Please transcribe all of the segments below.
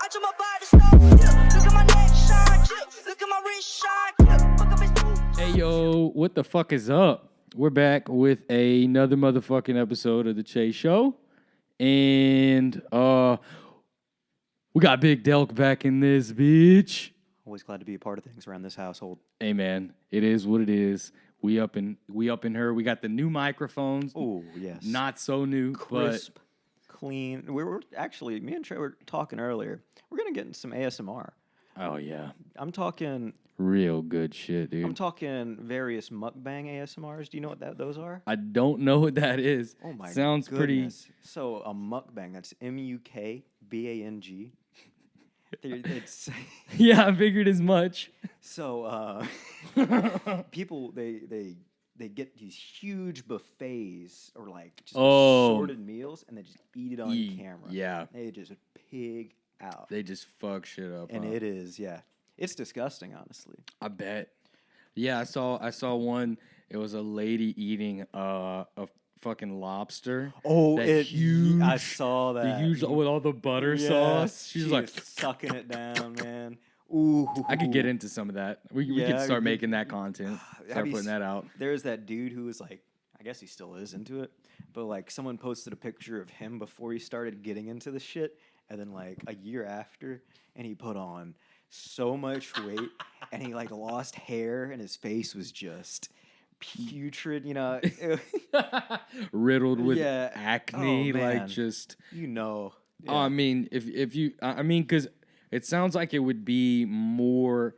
I told my body to stop. Yeah. Look at my neck shine. Yeah. Look at my wrist shine. Yeah. Fuck up his Hey, yo, what the fuck is up? We're back with another motherfucking episode of The Chey Show. And we got Big Delk back in this bitch. Always glad to be a part of things around this household. Hey, man, it is what it is. We up in her. We got the new microphones. Oh, yes. Not so new, Crisp, clean. We were actually, me and Trey were talking earlier. We're going to get into some ASMR. but oh, yeah. I'm talking Real good shit, dude. I'm talking various mukbang ASMRs. Do you know what those are? I don't know what that is. Oh my Sounds goodness. So a mukbang, that's MUKBANG. It's Yeah, I figured as much. so people they get these huge buffets or like just assorted meals and they just eat it on camera. Yeah. They just pig out. They just fuck shit up. And huh? it is, yeah. It's disgusting, honestly. I bet. Yeah, I saw one. It was a lady eating a fucking lobster. Oh, that huge. I saw that. The huge with all the butter Yeah, sauce. She's she like was sucking it down, man. Ooh. I could get into some of that. We Yeah, could start you- making that content. Have Start you putting that out. There's that dude who was like, I guess he still is into it, but like someone posted a picture of him before he started getting into the shit, and then like a year after, and he put on so much weight, and he like lost hair, and his face was just putrid, you know. Riddled with Yeah. acne, Oh, like man. just. You know. Oh, I mean, if you, I mean, because it sounds like it would be more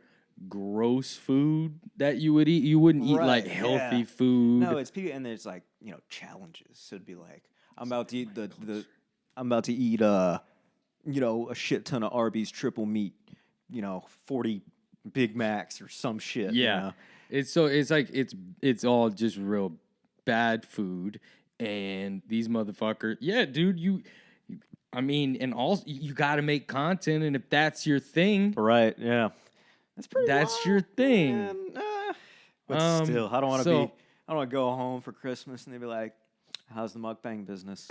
gross food that you would eat. You wouldn't eat like Right, healthy yeah. food. No, it's people, and there's like challenges. So it'd be like, I'm about to eat I'm about to eat a shit ton of Arby's triple meat, 40 Big Macs or some shit. you Yeah. know? It's like it's all just real bad food, and these motherfuckers. Yeah, dude. I mean, and also you got to make content, and if that's your thing, Right. Yeah. That's pretty. That's wild, your thing. man. But still, I don't want to so- be. I don't want to go home for Christmas and they'd be like, "How's the mukbang business?"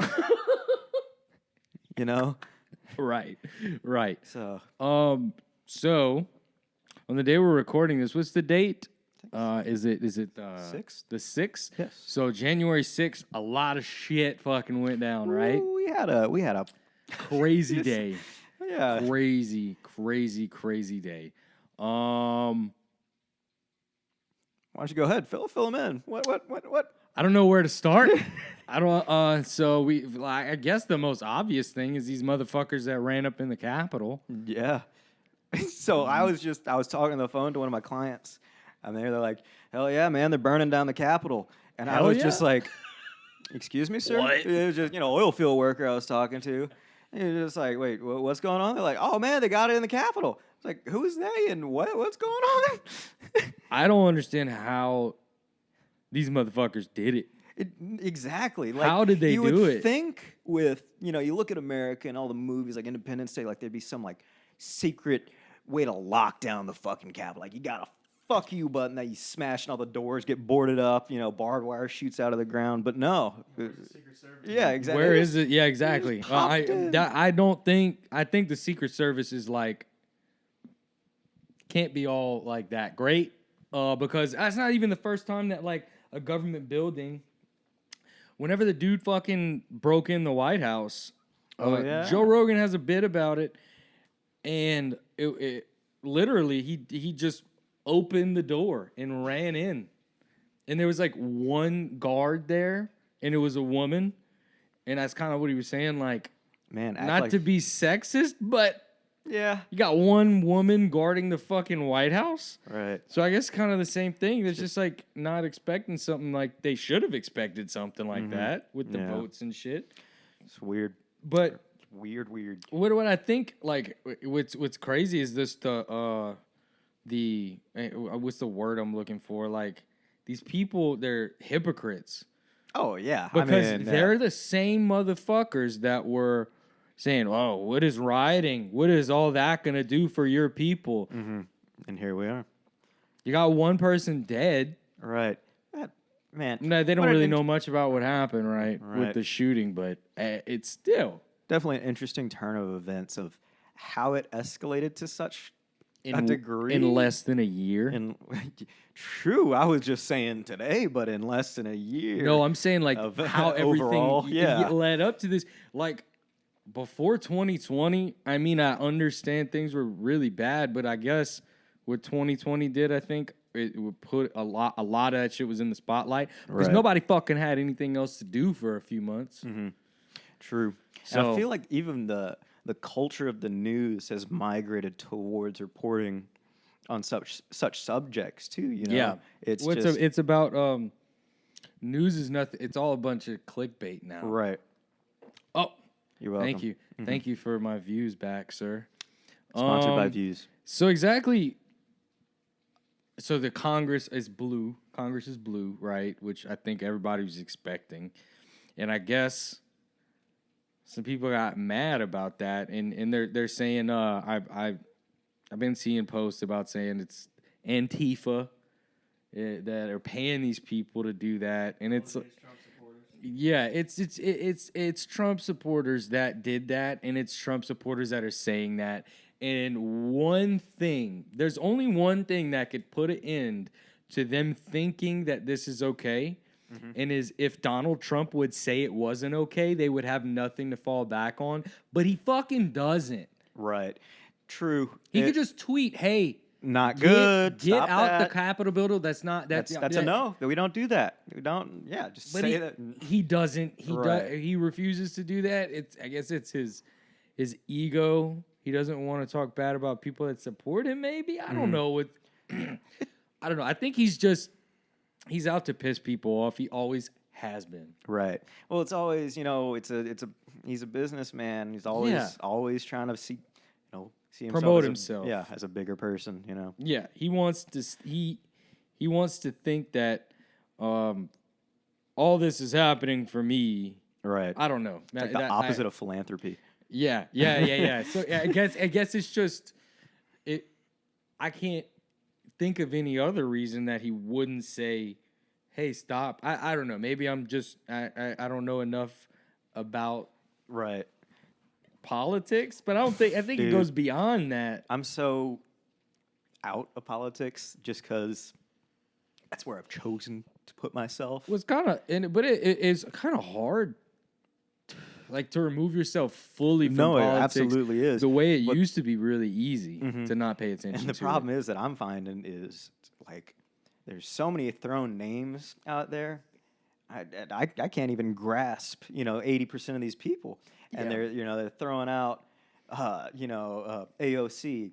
you know. right. So So on the day we're recording this, what's the date? Is it 6th? The 6th? Yes. So January 6th, a lot of shit fucking went down, right? Ooh, we had a Crazy day. yeah. Crazy day. Why don't you go ahead, fill them in? What? I don't know where to start. I don't. So I guess the most obvious thing is these motherfuckers that ran up in the Capitol. Yeah. So I was talking on the phone to one of my clients, and they're like, "Hell yeah, man, they're burning down the Capitol," and I Hell was yeah. just like, "Excuse me, sir." What? It was just oil field worker I was talking to. And you're just like, "Wait, what's going on?" They're like, "Oh man, they got it in the Capitol." It's like, who's they and what's going on? I don't understand how these motherfuckers did it. Exactly. Like, How did they you do would it? think with, you look at America and all the movies like Independence Day, like there'd be some like secret way to lock down the fucking Capitol. Like you got a fuck you button that you smash and all the doors get boarded up, barbed wire shoots out of the ground. But no. Yeah, exactly. Where is it? Yeah, exactly. popped in. I don't think. I think the Secret Service is like can't be all like that great. Because that's not even the first time that like a government building. Whenever the dude fucking broke in the White House, yeah? Joe Rogan has a bit about it, and it literally he just opened the door and ran in, and there was like one guard there, and it was a woman, and that's kind of what he was saying, like Man, not to be sexist, but Yeah. you got one woman guarding the fucking White House. Right. So I guess kind of the same thing. It's just like not expecting something like they should have expected something like that with the Yeah. votes and shit. It's weird. But Weird. what I think like what's crazy is this what's the word I'm looking for? Like these people, they're hypocrites Oh, yeah. because they're the same motherfuckers that were saying, "Oh, what is rioting? What is all that gonna do for your people?" And here we are. You got one person dead. Right. Man. No, they don't what an really int- know much about what happened, right, with Right. the shooting, but it's still Definitely an interesting turn of events of how it escalated to such a in degree in less than a year. In true, I was just saying today, but in less than a year. No, I'm saying like of how overall, everything yeah. led up to this. Like before 2020, I mean, I understand things were really bad, but I guess what 2020 did, I think it would put a lot of that shit was in the spotlight because Right. nobody fucking had anything else to do for a few months. True. And I feel like even the culture of the news has migrated towards reporting on such subjects too. You know, Yeah, it's well, just it's about news is nothing. It's all a bunch of clickbait now. right. Oh, You're welcome. thank you, thank you for my views back, sir. Sponsored by Views. So exactly. So the Congress is blue. Congress is blue, right? Which I think everybody was expecting, and I guess some people got mad about that, and they're saying I've been seeing posts about saying it's Antifa that are paying these people to do that, and it's yeah, it's Trump supporters that did that, and it's Trump supporters that are saying that. And there's only one thing that could put an end to them thinking that this is okay, and is if Donald Trump would say it wasn't okay, they would have nothing to fall back on. But he fucking doesn't. Right. True. He could just tweet, "Hey, not good. Get Stop out that. the Capitol building." That's not That's a no. We don't do that. We don't. Yeah, just But say he, that. he doesn't. Right. He refuses to do that. I guess it's his ego. He doesn't want to talk bad about people that support him. Maybe I don't know. I don't know. I think he's out to piss people off. He always has been. Right. Well, it's always he's a businessman. He's always trying to see himself Promote as himself. as a bigger person. You know. Yeah, he wants to. He wants to think that all this is happening for me. Right. I don't know. It's like the opposite of philanthropy. Yeah. So I guess it's just it. I can't think of any other reason that he wouldn't say, "Hey, stop." I don't know. Maybe I'm just I don't know enough about Right. politics, but I think Dude, it goes beyond that. I'm so out of politics just because that's where I've chosen to put myself. It was kind of, but it is kind of hard, like to remove yourself fully from No, it politics. absolutely is. The way it But- used to be really easy to not pay attention. And the to problem is that I'm finding is like there's so many thrown names out there. I can't even grasp 80% of these people, and Yeah. they're throwing out AOC.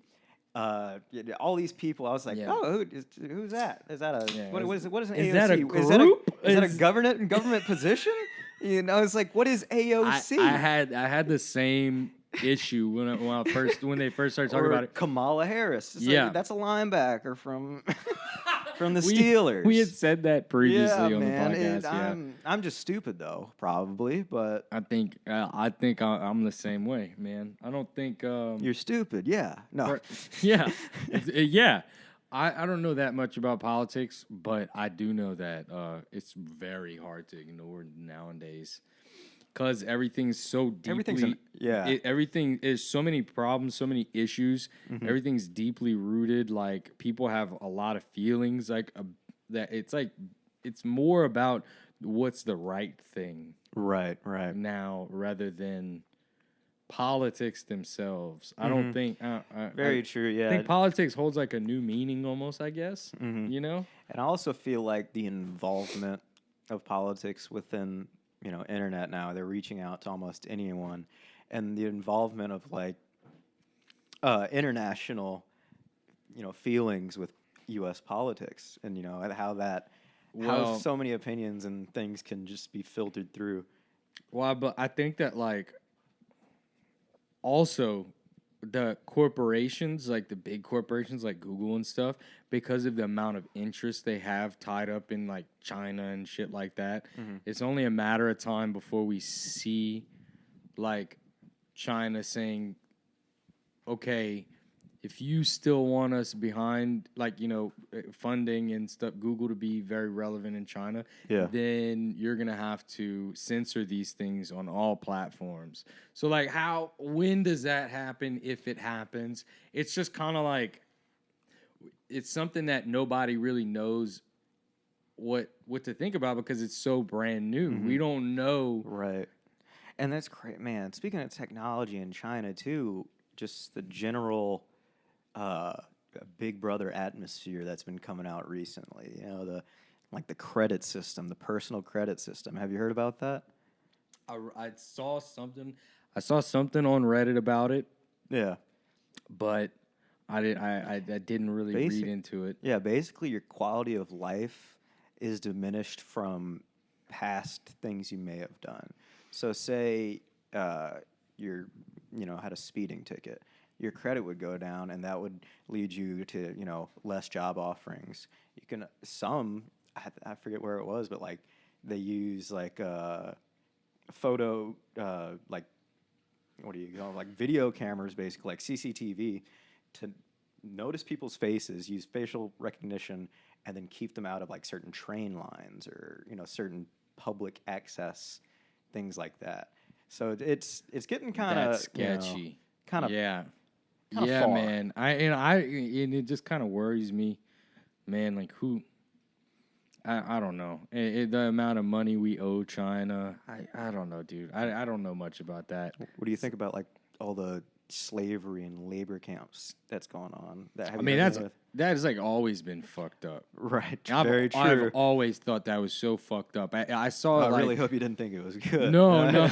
All these people, I was like, Yeah. oh, who's that? Is that a Yeah, what is an is AOC? that a Is that group? is that a Is- government position? It's like, what is AOC? I had the same issue when they first started talking Or about it. Kamala Harris. It's like, Yeah. that's a linebacker from from the Steelers. We had said that previously yeah, on man. the podcast. Yeah. I'm just stupid though, probably, but I think I'm the same way, man. I don't think you're stupid. Yeah, no, yeah, yeah. I don't know that much about politics, but I do know that it's very hard to ignore nowadays because everything's so deeply. Everything is so many problems, so many issues. Everything's deeply rooted. Like people have a lot of feelings. Like that. It's more about what's the right thing. right. Now rather than politics themselves. I don't think Very true. Yeah, I think politics holds like a new meaning almost, I guess. You know? and I also feel like the involvement of politics within internet now, they're reaching out to almost anyone, and the involvement of like international feelings with U.S. politics, and and how Well- so many opinions and things can just be filtered through. Well, but I think that like also the corporations, like the big corporations like Google and stuff, because of the amount of interest they have tied up in like China and shit like that, it's only a matter of time before we see like China saying, okay, if you still want us behind, like, funding and stuff, Google to be very relevant in China, Yeah. then you're going to have to censor these things on all platforms. So, like, when does that happen if it happens? It's just kind of like, it's something that nobody really knows what to think about because it's so brand new. We don't know. Right. And that's great, man. Speaking of technology in China too, just the general Big Brother atmosphere that's been coming out recently. The credit system, the personal credit system. Have you heard about that? I saw something. I saw something on Reddit about it, Yeah. but I didn't really read into it. Yeah, basically your quality of life is diminished from past things you may have done. So say you're had a speeding ticket. Your credit would go down, and that would lead you to, less job offerings. You can, I forget where it was, but, like, they use, like, photo, like, what do you call it? Like, video cameras, basically, like CCTV, to notice people's faces, use facial recognition, and then keep them out of, like, certain train lines or, certain public access, things like that. So it's getting kind of sketchy. Yeah. Yeah, far. man. And it just kind of worries me, man. Like who? I don't know. The amount of money we owe China. I don't know, dude. I don't know much about that. What do you think about, like, all the slavery and labor camps that's going on? That has like always been fucked up. Right. Very true. I've always thought that was so fucked up. I saw. I really hope you didn't think it was good. No.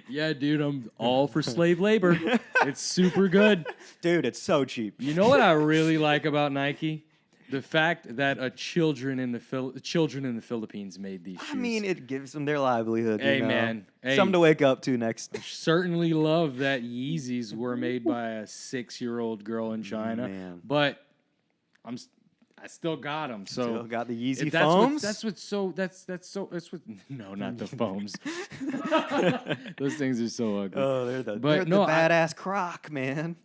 Yeah, dude, I'm all for slave labor. It's super good. Dude, it's so cheap. You know what I really like about Nike? The fact that children in the Philippines made these shoes. I mean, it gives them their livelihood. Hey, man. Hey, something to wake up to next. Certainly love that Yeezys were made by a 6-year-old girl in China. Man. But I still got them. So Still got the Yeezy foams. No, not the foams. Those things are so ugly. Oh, they're the badass Croc, man.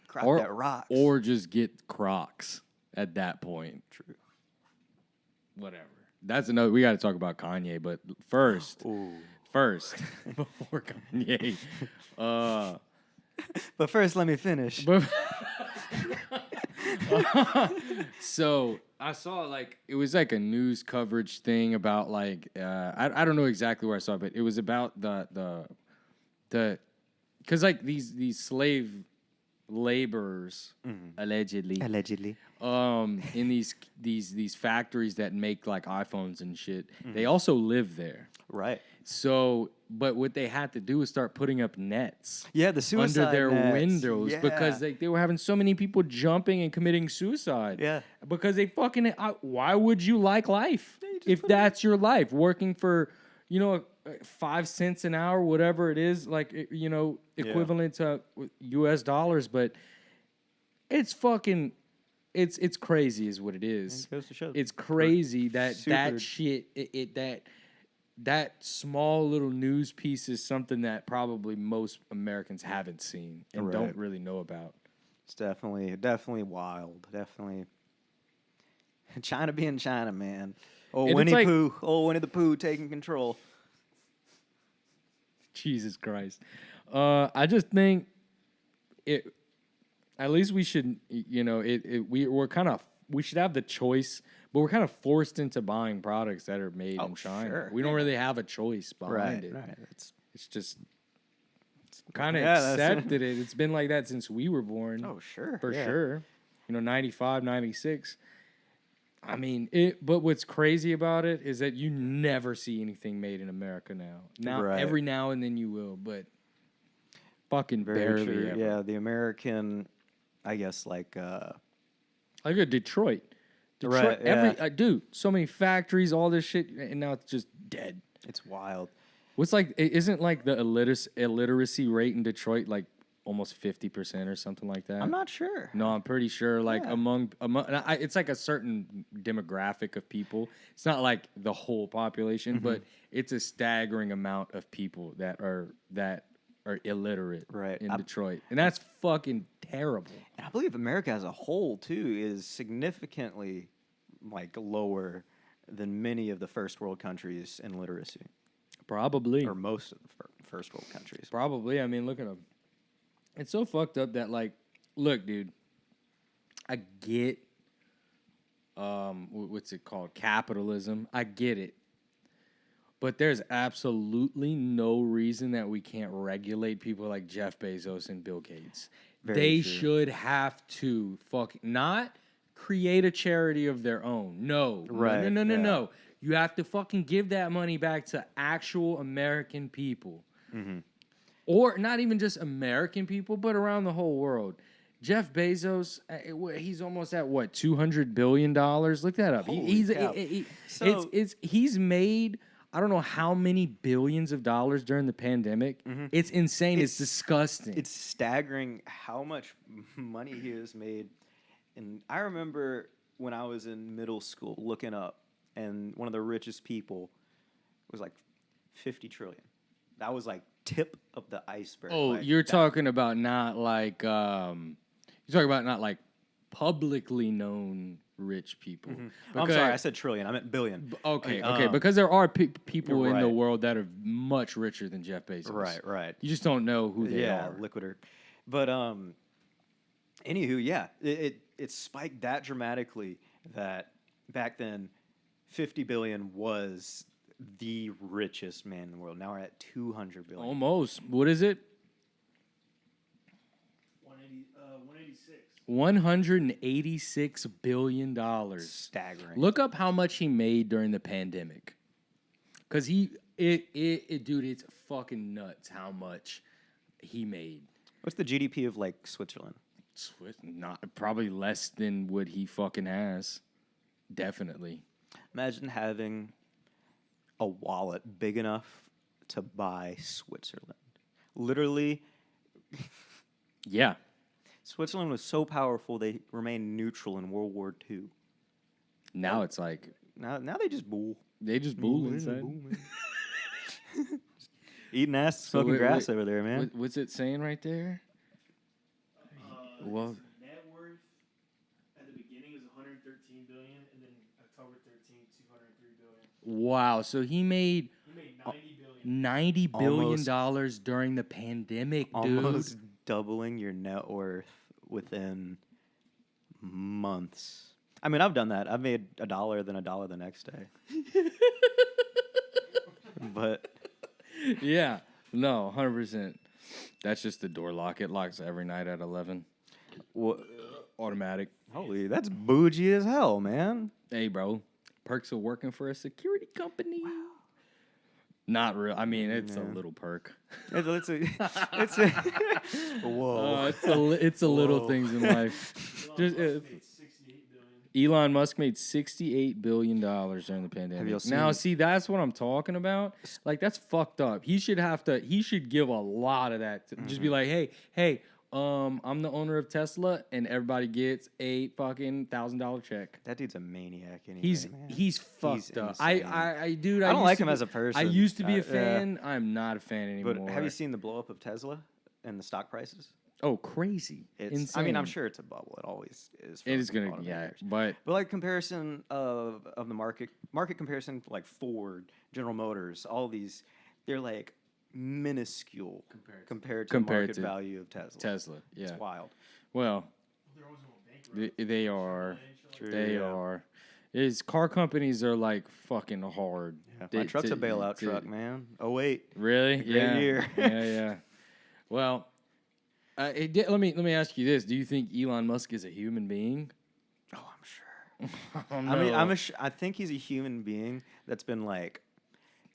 Croc that rocks. Or just get Crocs at that point. True. Whatever. That's another. We got to talk about Kanye, but first, before Kanye. But first, let me finish. So I saw it was like a news coverage thing about I don't know exactly where I saw it, but it was about the because like these slave laborers allegedly in these factories that make like iPhones and shit, they also live there. Right. So, but what they had to do was start putting up nets. Yeah, the suicide under their nets. windows because they were having so many people jumping and committing suicide. Yeah. Because they fucking. Why would you like life if that's your life? Working for, 5 cents an hour, whatever it is, equivalent to U.S. dollars, but it's fucking. It's crazy, is what it is. It goes to show. It's crazy that shit that small little news piece is something that probably most Americans haven't seen and don't really know about. It's definitely wild. Definitely. China being China, man. Winnie the Pooh taking control. Jesus Christ. I just think it. At least we should, we should have the choice, but we're kind of forced into buying products that are made in China. Sure. We don't really have a choice behind it. Right. It's just kind of accepted it. It's been like that since we were born. Oh, sure. For sure. 95, 96. I mean, but what's crazy about it is that you never see anything made in America now. Every now and then you will, but fucking barely ever. Yeah, the American, I guess, like a Detroit. Right, Dude, so many factories, all this shit, and now it's just dead. It's wild. Isn't like the illiteracy rate in Detroit like almost 50% or something like that? I'm not sure. No, I'm pretty sure. Among it's like a certain demographic of people. It's not like the whole population, but it's a staggering amount of people that are illiterate in Detroit, and that's fucking terrible. And I believe America as a whole too is significantly like lower than many of the first world countries in literacy, Probably. or most of the first world countries. Probably. I mean, look at them. It's so fucked up that, like, look, dude, I get, what's it called? Capitalism. I get it. But there's absolutely no reason that we can't regulate people like Jeff Bezos and Bill Gates. They should have to not create a charity of their own. No. Right, No. You have to fucking give that money back to actual American people. Mm-hmm. Or not even just American people, but around the whole world. Jeff Bezos, he's almost at what, $200 billion? Look that up. He's made, I don't know how many billions of dollars during the pandemic. Mm-hmm. It's insane. It's disgusting. It's staggering how much money he has made. And I remember when I was in middle school looking up, and one of the richest people was like 50 trillion. That was like tip of the iceberg. Oh, like you're that. talking about not like publicly known rich people. Mm-hmm. I'm sorry, I said trillion. I meant billion. Okay, because there are people in the right. world that are much richer than Jeff Bezos. Right. You just don't know who they are. Liquider. But anywho, yeah, it spiked that dramatically that back then 50 billion was the richest man in the world. Now we're at 200 billion. Almost. What is it? 186 billion dollars. Staggering. Look up how much he made during the pandemic. Cause dude, it's fucking nuts how much he made. What's the GDP of like Switzerland? Not probably less than what he fucking has. Definitely. Imagine having a wallet big enough to buy Switzerland. Literally, Yeah. Switzerland was so powerful they remained neutral in World War II. Now it's like Now they just bull. they just bull inside. Eating ass, So smoking wait, grass wait, over there, man. What's it saying right there? Well, Net worth at the beginning was 113 billion, and then October 13th, 203 billion. wow. So he made He made 90 billion. $90 billion Almost- dollars during the pandemic, dude. Almost doubling your net worth within months. I mean, I've done that. I've made $1, then $1 the next day. But Yeah. No, 100%. That's just the door lock. It locks every night at 11. Automatic. holy, that's bougie as hell, man. Hey, bro. Perks of working for a security company. Not real. I mean, it's a little perk. It's a whoa. It's a little Whoa. things in life. Elon Just, Musk made 68 billion. Elon Musk made $68 billion during the pandemic. y'all Now, seen- see, that's what I'm talking about. Like, that's fucked up. He should give a lot of that. Just be like, hey, I'm the owner of Tesla, and everybody gets a fucking $1,000 check. That dude's a maniac anyway, He's man. fucked up. insane. Dude, I don't like used to him be- as a person. I used to be a Yeah. fan. I'm not a fan anymore. But have you seen the blow up of Tesla and the stock prices? Oh, crazy! It's, Insane. I mean, I'm sure it's a bubble. It always is. it is for gonna. Yeah, automakers. but But like comparison of the market comparison, like Ford, General Motors, all these, they're like minuscule compared to the market to value of Tesla. Tesla. Yeah. It's wild. Well, They're always going bankrupt. they are. True, They yeah. are. Is car companies are like fucking hard. Yeah. They- My truck's a to- bailout to- truck, man. Oh wait, Really? Great Yeah. year. Yeah. Well, let me ask you this: do you think Elon Musk is a human being? oh I'm sure. Oh, I mean, no. I think he's a human being that's been like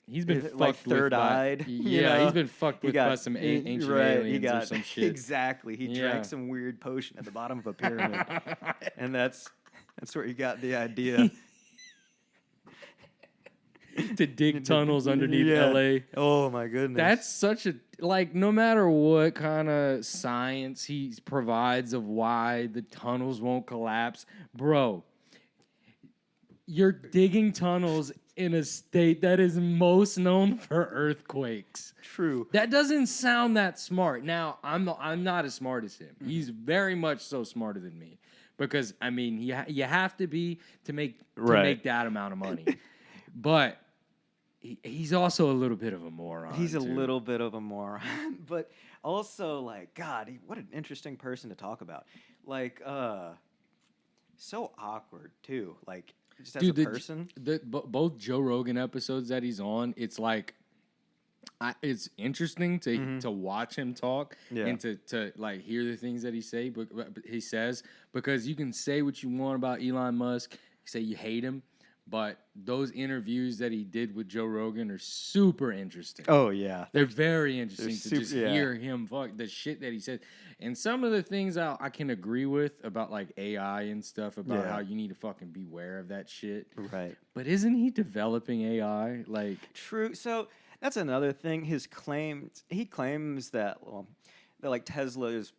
He's been like fucked with third-eyed, by, you yeah, know? he's been fucked with by some ancient aliens or some shit. Exactly. He Yeah. drank some weird potion at the bottom of a pyramid, and that's where he got the idea. To dig tunnels underneath Yeah. LA. Oh my goodness. That's such a no matter what kind of science he provides of why the tunnels won't collapse, bro. You're digging tunnels in a state that is most known for earthquakes. True. That doesn't sound that smart. Now, I'm not as smart as him. He's very much so smarter than me. Because, I mean, you have to be to make that amount of money. But he's also a little bit of a moron. He's a little bit of a moron. But also, like, God, what an interesting person to talk about. Like, so awkward, too. Like, just as a person. Both Joe Rogan episodes that he's on, it's like, it's interesting to watch him talk and to like hear the things that he says, because you can say what you want about Elon Musk, say you hate him, but those interviews that he did with Joe Rogan are super interesting. Oh yeah, they're very interesting to just hear him fuck the shit that he said, and some of the things I can agree with about like AI and stuff about how you need to fucking beware of that shit. Right. But isn't he developing AI? Like true. So. That's another thing. He claims that that like Tesla is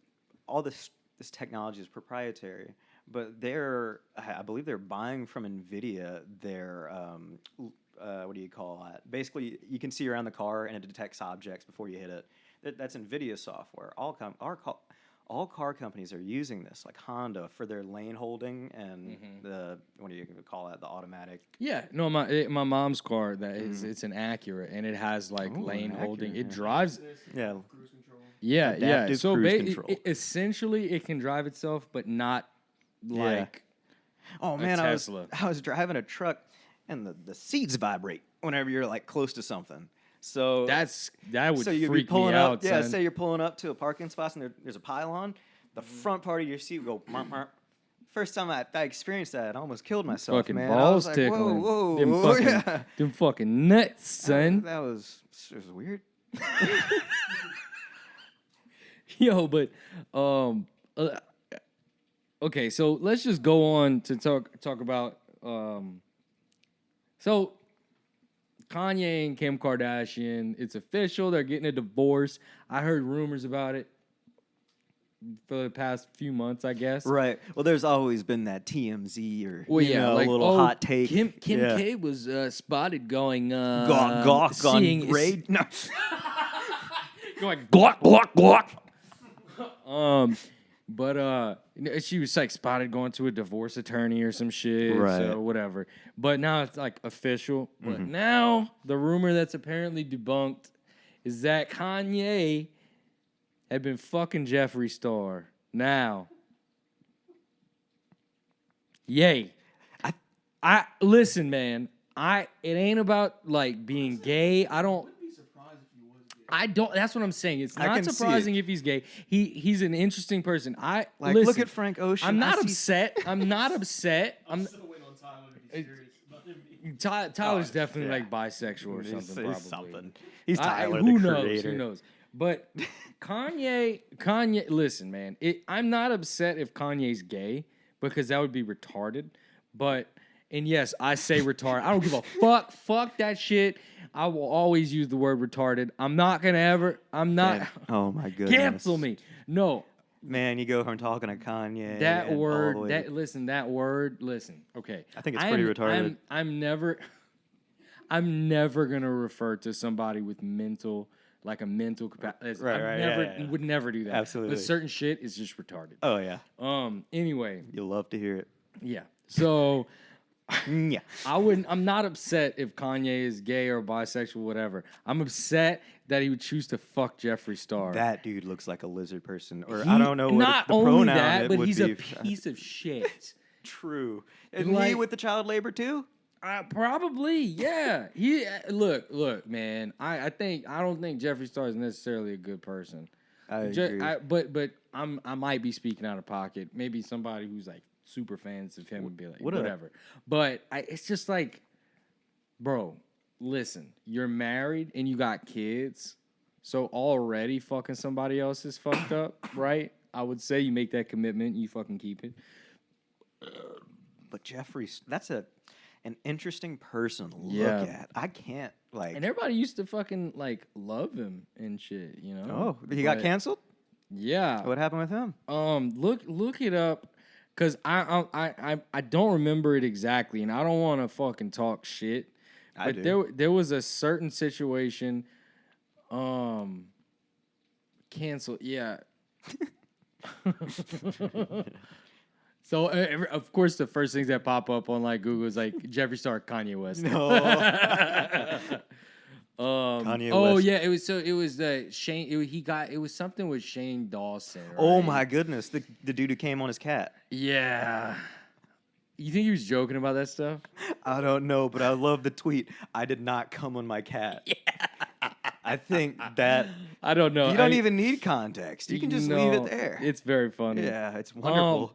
all this technology is proprietary, but I believe they're buying from NVIDIA their what do you call that? Basically, you can see around the car and it detects objects before you hit it. That's NVIDIA software. All car companies are using this, like Honda for their lane holding and the what do you call that? The automatic. Yeah, no, my mom's car it's an Acura and it has like lane holding. It drives. Yeah. Cruise control. Yeah. So control. Essentially, it can drive itself, but not like. Oh man, I was driving a truck and the seats vibrate whenever you're like close to something. So that would you'd freak be pulling me up, out. Yeah, son. say you're pulling up to a parking spot and there's a pylon. The front part of your seat would go. Marp, marp. First time I experienced that, I almost killed myself. Fucking man. balls I was like, tickling. Whoa, them fucking nuts, son. That was weird. Yo, but okay, so let's just go on to talk about so Kanye and Kim Kardashian, it's official, they're getting a divorce. I heard rumors about it for the past few months, I guess. Right. Well, there's always been that TMZ or like, a little hot take. Kim K was spotted going gawk on raid. No. Going glock. But she was like spotted going to a divorce attorney or some shit, right? So whatever. But now it's like official. But now the rumor that's apparently debunked is that Kanye had been fucking Jeffree Star. Now, yay! I listen, man. It ain't about like being gay. I don't. That's what I'm saying. It's not surprising if he's gay. He's an interesting person. Listen, look at Frank Ocean. I'm not upset. I'm not upset. I'm still waiting on Tyler to be serious about him being. Tyler's definitely like bisexual or something. He's Probably. something. He's Tyler, who the knows? creator. Who knows? But Kanye. Listen, man. I'm not upset if Kanye's gay because that would be retarded. And yes, I say retarded. I don't give a fuck. Fuck that shit. I will always use the word retarded. I'm not gonna ever. I'm not. Man. Oh my goodness. Cancel me. No. Man, you go from talking to Kanye. That and word. all the way That listen. That word. Listen. Okay. I think it's pretty retarded. I'm never gonna refer to somebody with mental capacity. Right. Would never do that. Absolutely. But certain shit is just retarded. Oh yeah. Anyway. You'll love to hear it. Yeah. So. Yeah. I'm not upset if Kanye is gay or bisexual, whatever. I'm upset that he would choose to fuck Jeffree Star. That dude looks like a lizard person, or I don't know what not the only pronoun that, it but would he's be. a piece of shit. True. Isn't he Like- with the child labor too? Probably, yeah. He look, man. I don't think Jeffree Star is necessarily a good person. I agree. But I might be speaking out of pocket. Maybe somebody who's like super fans of him would be like, whatever. But it's just like, bro, listen, you're married and you got kids, so already fucking somebody else is fucked up, right? I would say you make that commitment, you fucking keep it. But Jeffrey, that's an interesting person to Yeah. look at. I can't like. And everybody used to fucking like love him and shit, you know? Oh, he got But- canceled? Yeah. What happened with him? Look it up, cause I don't remember it exactly, and I don't want to fucking talk shit. I But do. there was a certain situation, canceled. Yeah. So of course the first things that pop up on like Google is like Jeffree Star, Kanye West. No. Kanye Oh West. yeah, it was the Shane. It was something with Shane Dawson. Oh right? my goodness, the dude who came on his cat. Yeah. You think he was joking about that stuff? I don't know, but I love the tweet. I did not come on my cat. Yeah. I think that I don't know. you don't even need context. You can just leave it there. It's very funny. Yeah, it's wonderful.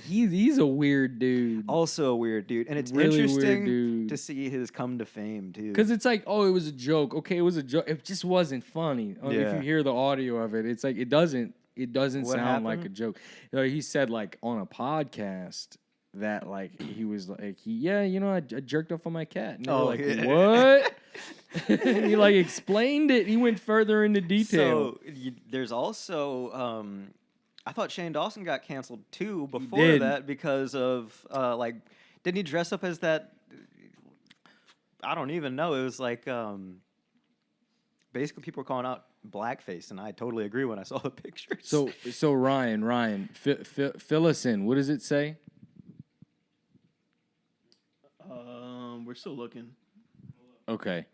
He's a weird dude. Also a weird dude, and it's Really weird interesting dude. to see his come to fame too. Because it's like, oh, it was a joke. Okay, it was a joke. It just wasn't funny. If Yeah. you hear the audio of it, it's like it doesn't What sound like a happened? joke. He said like on a podcast that like he was like I jerked off on my cat. And they were like, yeah. what? And he like explained it. He went further into detail. So there's also I thought Shane Dawson got canceled too before did. that because of like didn't he dress up as that? I don't even know. It was like basically people were calling out blackface, and I totally agree when I saw the pictures. So Ryan, fill us in. What does it say? We're still looking. Okay.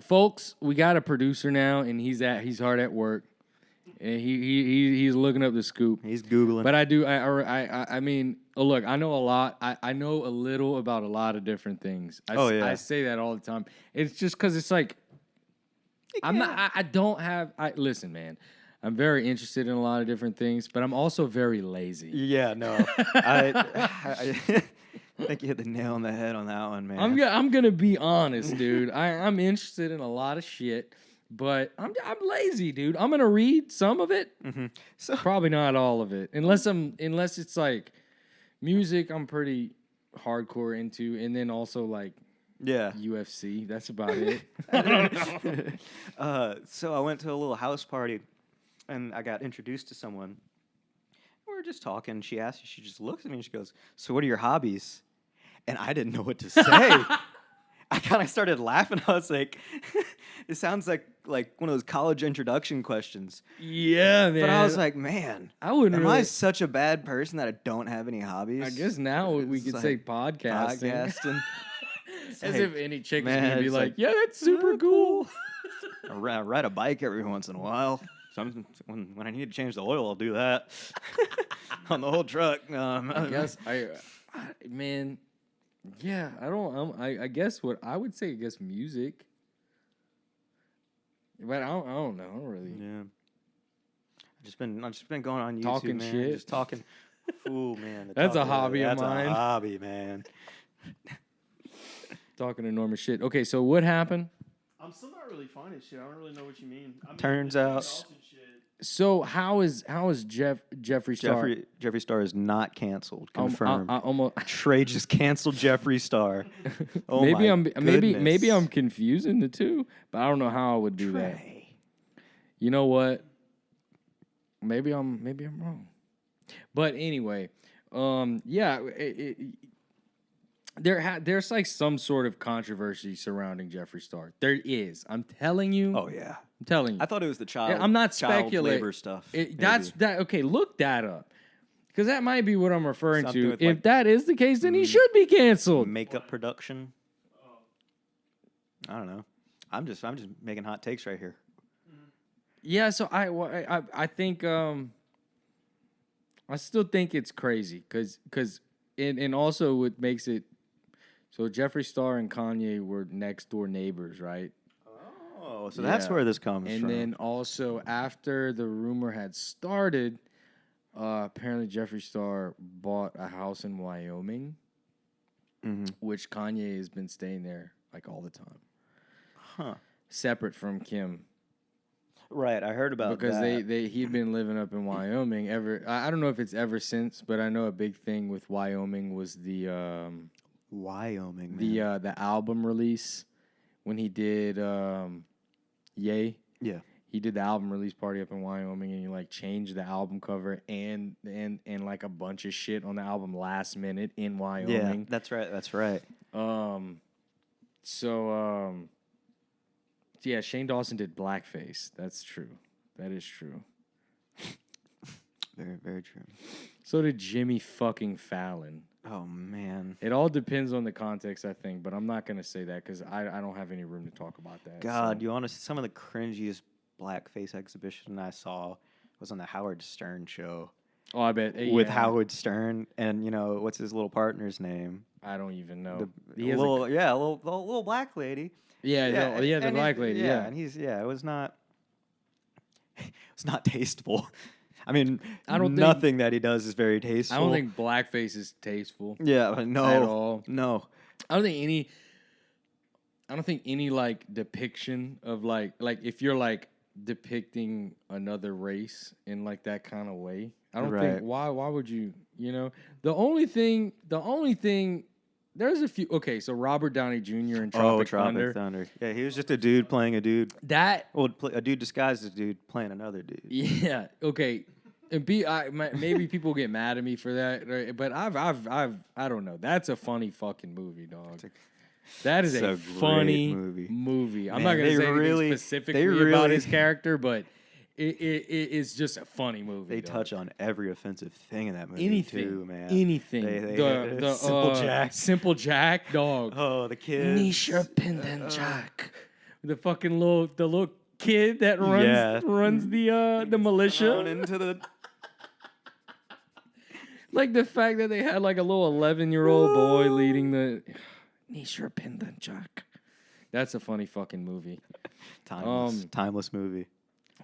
Folks, we got a producer now, and he's hard at work, and he's looking up the scoop. he's googling. But I mean, look, I know a lot. I know a little about a lot of different things. I say that all the time. It's just because it's like I'm not. I don't have. Listen, man. I'm very interested in a lot of different things, but I'm also very lazy. Yeah, no. I think you hit the nail on the head on that one, man. I'm gonna be honest, dude. I'm interested in a lot of shit, but I'm lazy, dude. I'm gonna read some of it, So probably not all of it, unless it's like music. I'm pretty hardcore into, and then also like yeah. UFC. That's about it. So I went to a little house party, and I got introduced to someone. We were just talking. She just looks at me and she goes, "So what are your hobbies?" And I didn't know what to say. I kind of started laughing. I was like, "It sounds like one of those college introduction questions." Yeah, man. But I was like, "Man, I wouldn't am really. I such a bad person that I don't have any hobbies?" I guess now we It's could like say podcasting. podcasting. As like, if any chick is man, gonna be it's like, like, yeah, that's super cool. I ride a bike every once in a while. When I need to change the oil, I'll do that on the whole truck. I guess man, yeah, I don't. I guess what I would say, I guess music, but I don't know. I don't really. Yeah. I've just been going on YouTube, Talking man. shit. Just talking. Fool, man. That's a hobby of That's mine. a hobby, man. Talking enormous shit. Okay, so what happened? I'm still not really finding shit. I don't really know what you mean. I mean Turns the Shane out- Dawson shit. So how is Jeffree Star? Jeffree Star is not canceled. Confirmed. I almost. Trey just canceled Jeffree Star. Oh maybe my I'm goodness. maybe I'm confusing the two, but I don't know how I would do that. Trey. You know what? Maybe I'm wrong. But anyway, yeah, there's like some sort of controversy surrounding Jeffree Star. There is. I'm telling you. Oh yeah. I'm telling you. I thought it was the child. I'm not child speculating. labor stuff. That's maybe. that. Okay, look that up, because that might be what I'm referring Something to. with, If like, that is the case, then he should be canceled. Makeup production. I don't know. I'm just making hot takes right here. Yeah, so I think I still think it's crazy because and also what makes it so Jeffree Star and Kanye were next door neighbors, right? Oh, so that's Yeah. where this comes And from. then also after the rumor had started, apparently Jeffree Star bought a house in Wyoming, which Kanye has been staying there like all the time, separate from Kim. Right, I heard about Because that. he'd been living up in Wyoming I don't know if it's ever since, but I know a big thing with Wyoming was the Wyoming, man. the album release when he did Yay. Yeah. He did the album release party up in Wyoming, and he like changed the album cover and like a bunch of shit on the album last minute in Wyoming. Yeah, that's right. That's right. So, yeah, Shane Dawson did blackface. That's true. That is true. Very, very true. So did Jimmy fucking Fallon. Oh man. It all depends on the context, I think, but I'm not gonna say that because I don't have any room to talk about that. God, so. you want to some of the cringiest blackface exhibition I saw was on the Howard Stern show Oh, I bet with yeah. Howard Stern and what's his little partner's name? I don't even know. The He has a- little black lady. yeah, the and black lady. Yeah, and it was not it's not tasteful. I mean, I don't think- nothing that he does is very tasteful. I don't think blackface is tasteful Yeah, but no, at all. no. I don't think any like depiction of like if you're like depicting another race in like that kind of way. I don't Right. think why would you, the only thing there's a few so Robert Downey Jr. in Tropic Thunder. Yeah, he was just a dude playing a dude. That A dude disguised as a dude playing another dude. yeah, okay. And maybe people get mad at me for that, right? But I don't know. That's a funny fucking movie, dog. That is it's a a great funny movie. movie. I'm Man, not gonna they say really- anything specifically they about really- his character, but it is just a funny movie. They dog. touch on every offensive thing in that movie anything, too, man. anything. They- the Simple Jack. Simple Jack, dog. Oh, the kids. Nisha Pendant Jack, the fucking little kid that runs the militia. Thrown into the Like the fact that they had like a little 11-year-old boy leading the Nisha Pendant Jack. That's a funny fucking movie. timeless movie.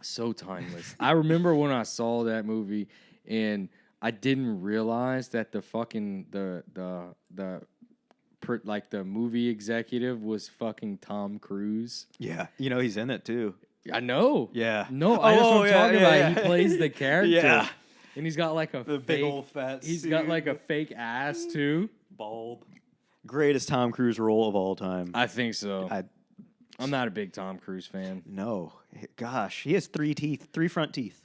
So timeless. I remember when I saw that movie and I didn't realize that the fucking the movie executive was fucking Tom Cruise. Yeah, he's in it too. I know. Yeah. No, I just what I'm talking about. yeah. He plays the character. Yeah. And he's got like a The fake, big old fat he's suit. got like a fake ass too. Bald. Greatest Tom Cruise role of all time. I think so. I I'm not a big Tom Cruise fan. no. Gosh, he has 3 front teeth.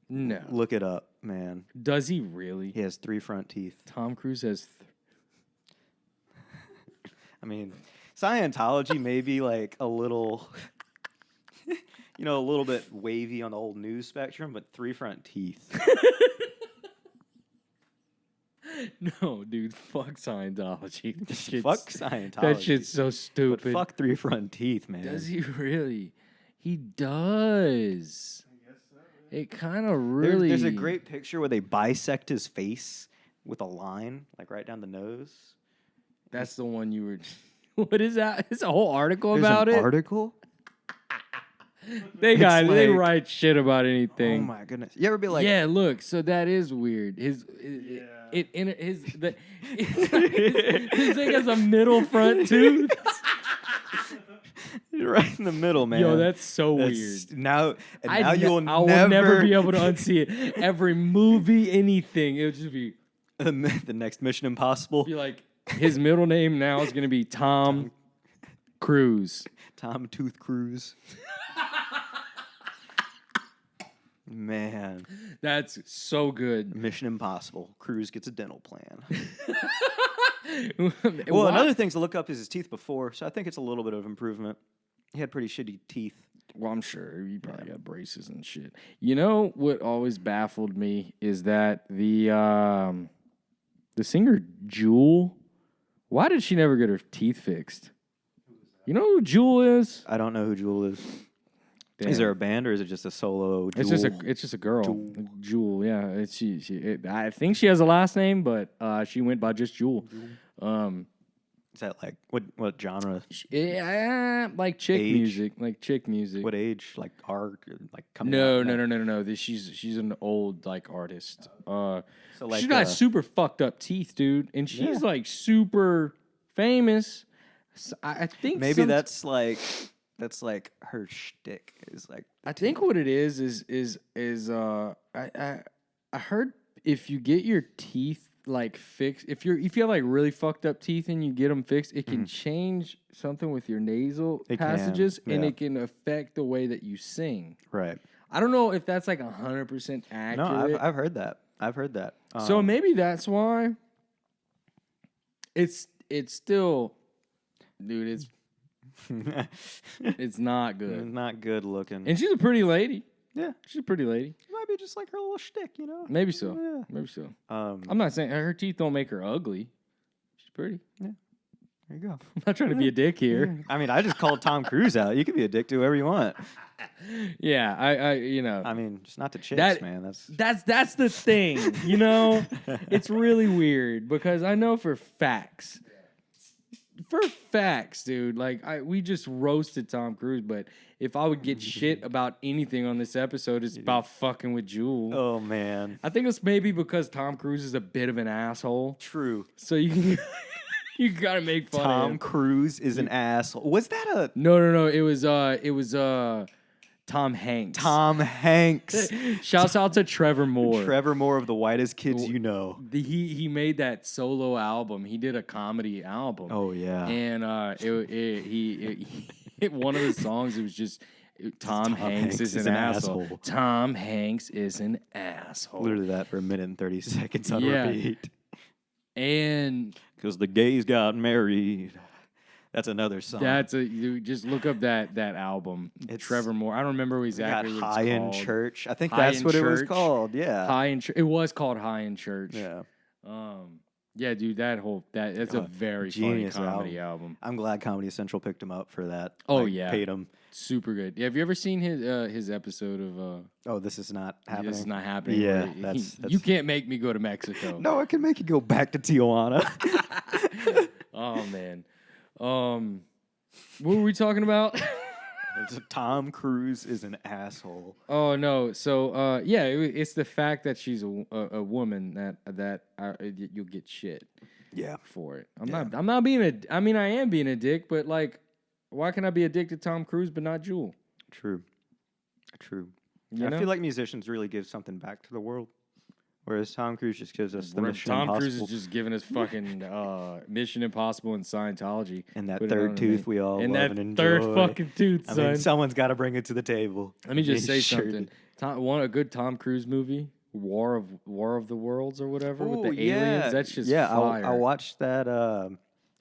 No. Look it up, man. Does he really? He has 3 front teeth. Tom Cruise has I mean, Scientology may be like a little, a little bit wavy on the old news spectrum, but 3 front teeth. No, dude, fuck Scientology. That shit's- Fuck Scientology. That shit's so But stupid. fuck 3 front teeth, man. Does he really? He does. I guess so. It kind of really. There's a great picture where they bisect his face with a line, like right down the nose. That's the one you were. What is that? It's a whole article There's about an it. Article? They It's they like- write shit about Oh anything. my goodness! You ever be like, yeah, look. So that is weird. His thing has a middle front tooth. right in the middle, man? Yo, that's so That's- weird. Now, and now I you'll will never be able to unsee it. Every movie, anything, it would just be the next Mission Impossible. be like his middle name now is gonna be Tom Cruise. Tom Tooth Cruise. Man, That's so good. Mission Impossible. Cruise gets a dental plan. Well, Well, another thing to look up is his teeth before, so I think it's a little bit of improvement. He had pretty shitty teeth. Well, I'm sure you probably got braces and shit. You know what always baffled me is that the singer Jewel. Why did she never get her teeth fixed? You know who Jewel is? I don't know who Jewel is. Damn. Is there a band or is it just a solo Jewel? It's just a girl. Jewel, yeah. It's I think she has a last name, but she went by just Jewel. Is that like what genre? Like chick Age? music, like chick music. What age? Like art? Like coming No. out? She's an old like artist. So like She's got super fucked up teeth, dude, and she's like super famous. So I think maybe that's like her shtick is like. I think what it is I heard if you get your teeth like fixed, if you have like really fucked up teeth and you get them fixed, it can change something with your nasal It can, passages and yeah. it can affect the way that you sing. Right. I don't know if that's like 100% accurate. No, I've heard that. I've heard that. So maybe that's why it's still dude, it's not good. Not good looking. And she's a pretty lady. Yeah. She's a pretty lady. Might be just like her little shtick, you know? Maybe so. Yeah. Maybe so. I'm I'm not saying her teeth don't make her ugly. She's pretty. There you go. I'm not trying to be a dick here. I mean, I just called Tom Cruise out. You can be a dick to whoever you want. Yeah, I you know. I mean, just not to chicks, That- man. That's the thing, you know? It's really weird because I know for facts, dude, like we just roasted Tom Cruise, but if I would get shit about anything on this episode, it's about fucking with Jewel. Oh, man. I think it's maybe because Tom Cruise is a bit of an asshole, True. so you you gotta make fun of Tom him. Cruise is an asshole. Was that a No, it was Tom Hanks. Tom Hanks? Shouts out to Trevor Moore. Trevor Moore of the whitest kids you know. He made that solo album. He did a comedy album. Oh, yeah. And one of the songs, it was just Tom Hanks is an asshole. Tom Hanks is an asshole. Literally that for a minute and 30 seconds on Yeah. repeat. And Because the gays got married. That's another song. you just look up that album. It's- Trevor Moore. I don't remember exactly got what High it's in called. Church. I think High that's in what it was Church. called. Yeah. High in Church. It was called High in Church. Yeah. Yeah, dude, that's a very funny genius comedy album. I'm glad Comedy Central picked him up for that. Oh, Like, yeah. Paid him. Super good. Have you ever seen his episode of Oh, this is not happening. This is Not Happening? Yeah, where that's- you can't make me go to Mexico. No, I can make you go back to Tijuana. Oh man. What were we talking about? Tom Cruise is an asshole. Oh no. So yeah, it's the fact that she's a woman that you'll get shit Yeah. for it. I'm not being I mean I am being a dick, but like, why can I be a dick to Tom Cruise but not Jewel? True. You I know? feel like musicians really give something back to the world, whereas Tom Cruise just gives us the Mission Tom Impossible. Cruise is just giving us fucking Mission Impossible and Scientology. and that Put it on third a tooth thing. we all And love that and third enjoy. fucking tooth, I son. mean, someone's got to bring it to the table. Let me just say They sure something. did. A good Tom Cruise movie, War of the Worlds or whatever, with Ooh, the aliens. That's just fire. I watched that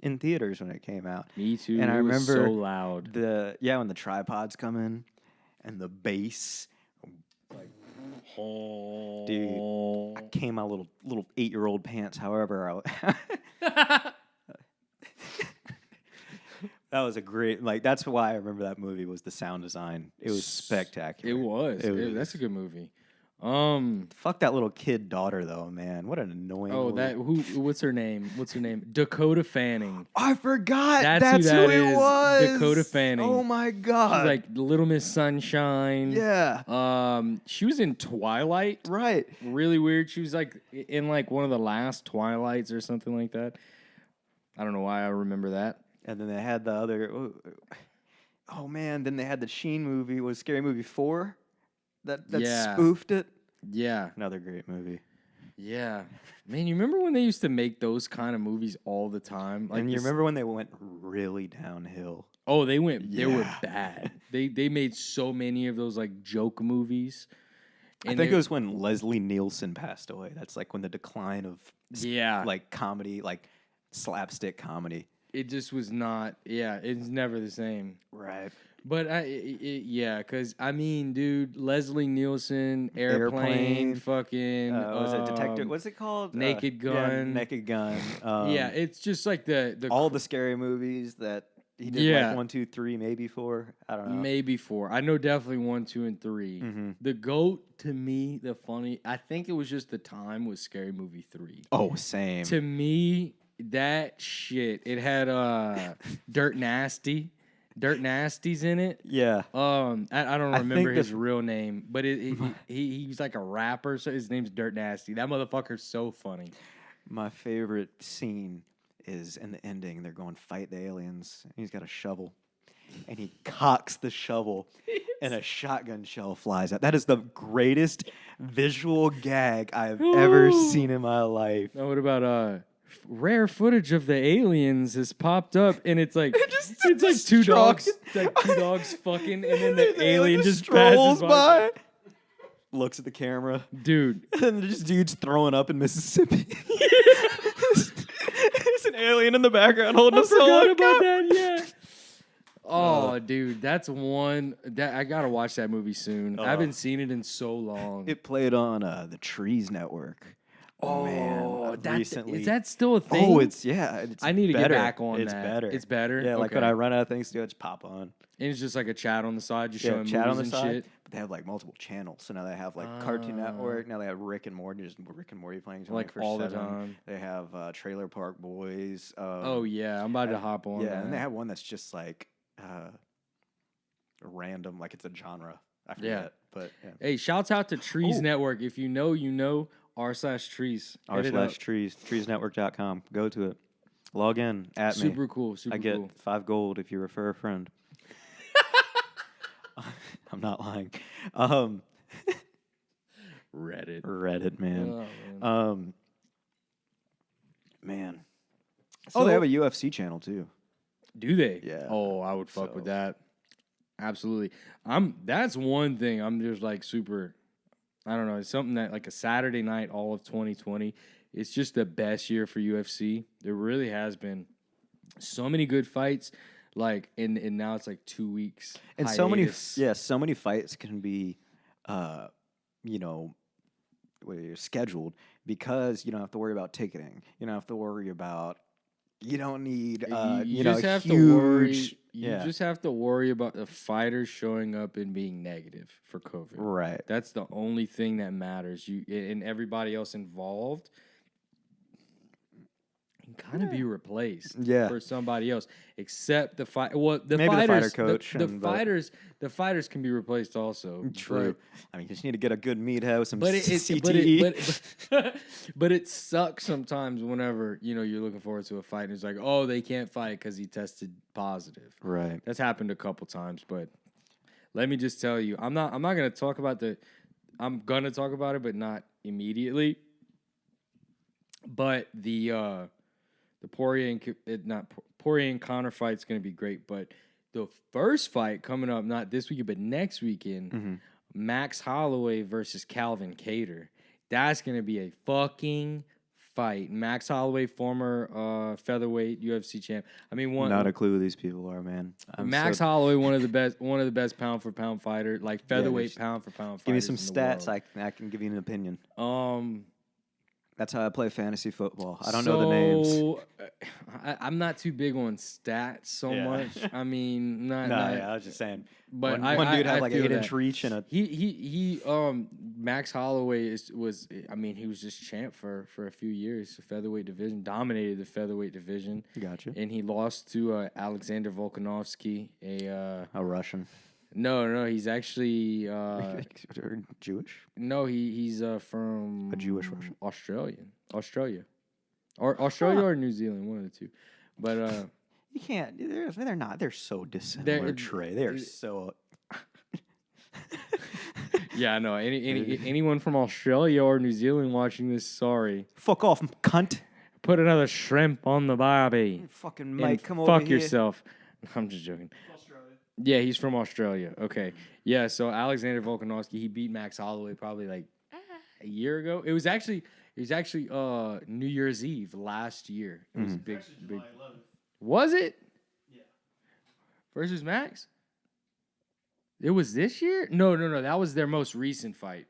in theaters when it came out. Me too. And I it was remember so loud. when the tripods come in and the bass. Dude, I came out little 8-year-old pants. However, that was a great That's why I remember that movie was the sound design. It was spectacular. It was. That's a good movie. Fuck that little kid daughter though, man. What an annoying. Oh, little- what's her name? Dakota Fanning. I forgot. That's who who that it is. was. Dakota Fanning. Oh my god. She's like Little Miss Sunshine. yeah. She was in Twilight. Right. Really weird. She was like in like one of the last Twilights or something like that. I don't know why I remember that. And then they had the other. Oh man. Then they had the Sheen movie. Was Scary Movie 4? That Yeah. spoofed it. Yeah. Another great movie. Yeah. Man, you remember when they used to make those kind of movies all the time? And you this- remember when they went really downhill? Oh, they were Yeah. bad. They made so many of those like joke movies. I think it was when Leslie Nielsen passed away. That's like when the decline of like comedy, like slapstick comedy. It just was not. Yeah, it's never the same. Right. But because I mean, dude, Leslie Nielsen, Airplane. Fucking. Was it Detective? What's it called? Naked Gun. Yeah, Naked Gun. Yeah, it's just like the all the scary movies that he did. Yeah. Like 1, 2, 3, maybe 4. I don't know. maybe 4. I know definitely 1, 2, and 3. Mhm. The GOAT to me, I think it was just the time was Scary Movie 3. Oh, same. To me, that shit. It had Dirt Nasty's in it. Yeah. I don't I remember think his real name, but he's like a rapper, so his name's Dirt Nasty. That motherfucker's so funny. My favorite scene is in the ending. They're going fight the aliens. And he's got a shovel, and he cocks the shovel, and a shotgun shell flies out. That is the greatest visual gag I've ever seen in my life. Now, what about rare footage of the aliens has popped up, and it's like it's like two dogs fucking, and then the alien just strolls passes by. Looks at the camera. Dude, And this dude's throwing up in Mississippi. There's an alien in the background holding I a solo forgot about cup. that. Yeah, Oh, dude, that's one that I gotta watch that movie soon. I haven't seen it in so long. It played on the Trees Network. Man, recently. Is that still a thing? Oh, it's I need to get better. back on it's that. better. It's better? Yeah, like when Okay. I run out of things to do, I just pop on. And it's just like a chat on the side, just Yeah, showing chat on movies the and side. shit. But they have like multiple channels. So now they have like Cartoon Network. Now they have Rick and Morty. Just Rick and Morty playing Like 24/7. all the time. They have Trailer Park Boys. Oh yeah, I'm about to hop on. Yeah, that. and they have one that's just like random, like it's a genre. I forget, but yeah. Hey, shouts out to Trees Oh. Network. If you know, you know. r/trees. r/trees, treesnetwork.com. Go to it. Log in at me. Super cool. Super I get cool. 5 gold if you refer a friend. I'm not lying. Reddit, man. Oh, man. Man. So- They have a UFC channel too. Do they? Yeah. Oh, I would fuck with So- that. Absolutely. That's one thing I'm just like super. I don't know. It's something that like a Saturday night, all of 2020. It's just the best year for UFC. There really has been so many good fights. Like and now it's like 2 weeks. And hiatus. so many fights can be scheduled because you don't have to worry about ticketing. You don't have to worry about you don't need you just have to worry. You yeah. just have to worry about the fighters showing up and being negative for COVID. Right. That's the only thing that matters. You and everybody else involved can kind of be replaced for somebody else, except the fight. Well, the Maybe fighters, the fighter coach. the fighters can be replaced also. True. I mean, you just need to get a good meat house, some But CTE. but it sucks sometimes whenever you're looking forward to a fight and it's like, oh, they can't fight because he tested positive. Right. That's happened a couple times, but let me just tell you, I'm not gonna talk about I'm gonna talk about it, but not immediately. But the Poirier and Conor fight's gonna be great, but the first fight coming up not this weekend but next weekend, Max Holloway versus Calvin Kattar. That's gonna be a fucking fight. Max Holloway, former featherweight UFC champ. I mean, Not a clue who these people are, man. Max Holloway, one of the best pound for pound fighter, like featherweight just pound for pound. Give me some fighters in the stats. world. I can give you an opinion. Um, That's how I play fantasy football. I don't know the names. I'm not too big on stats so much. I mean, I was just saying. But one dude had like an feel 8-inch that. reach and a. He Max Holloway was he was just champ for a few years. The featherweight division dominated the featherweight division. Gotcha. And he lost to Alexander Volkanovski, A Russian. No, he's actually Jewish. no, he's from A Jewish Russian. Australia, or Australia or New Zealand, one of the two. But You can't. They're not. They're so dissimilar, Trey. They're so. yeah, I know. Anyone from Australia or New Zealand watching this, sorry. Fuck off, cunt. Put another shrimp on the barbie. Fucking And Mike, come over fuck here. yourself. I'm just joking. Australia. Yeah, he's from Australia. Okay. Yeah, so Alexander Volkanovski, he beat Max Holloway probably like a year ago. It was actually New Year's Eve last year. It was a big Actually, big. July 11th. Was it? Yeah. Versus Max? It was this year? No. That was their most recent fight.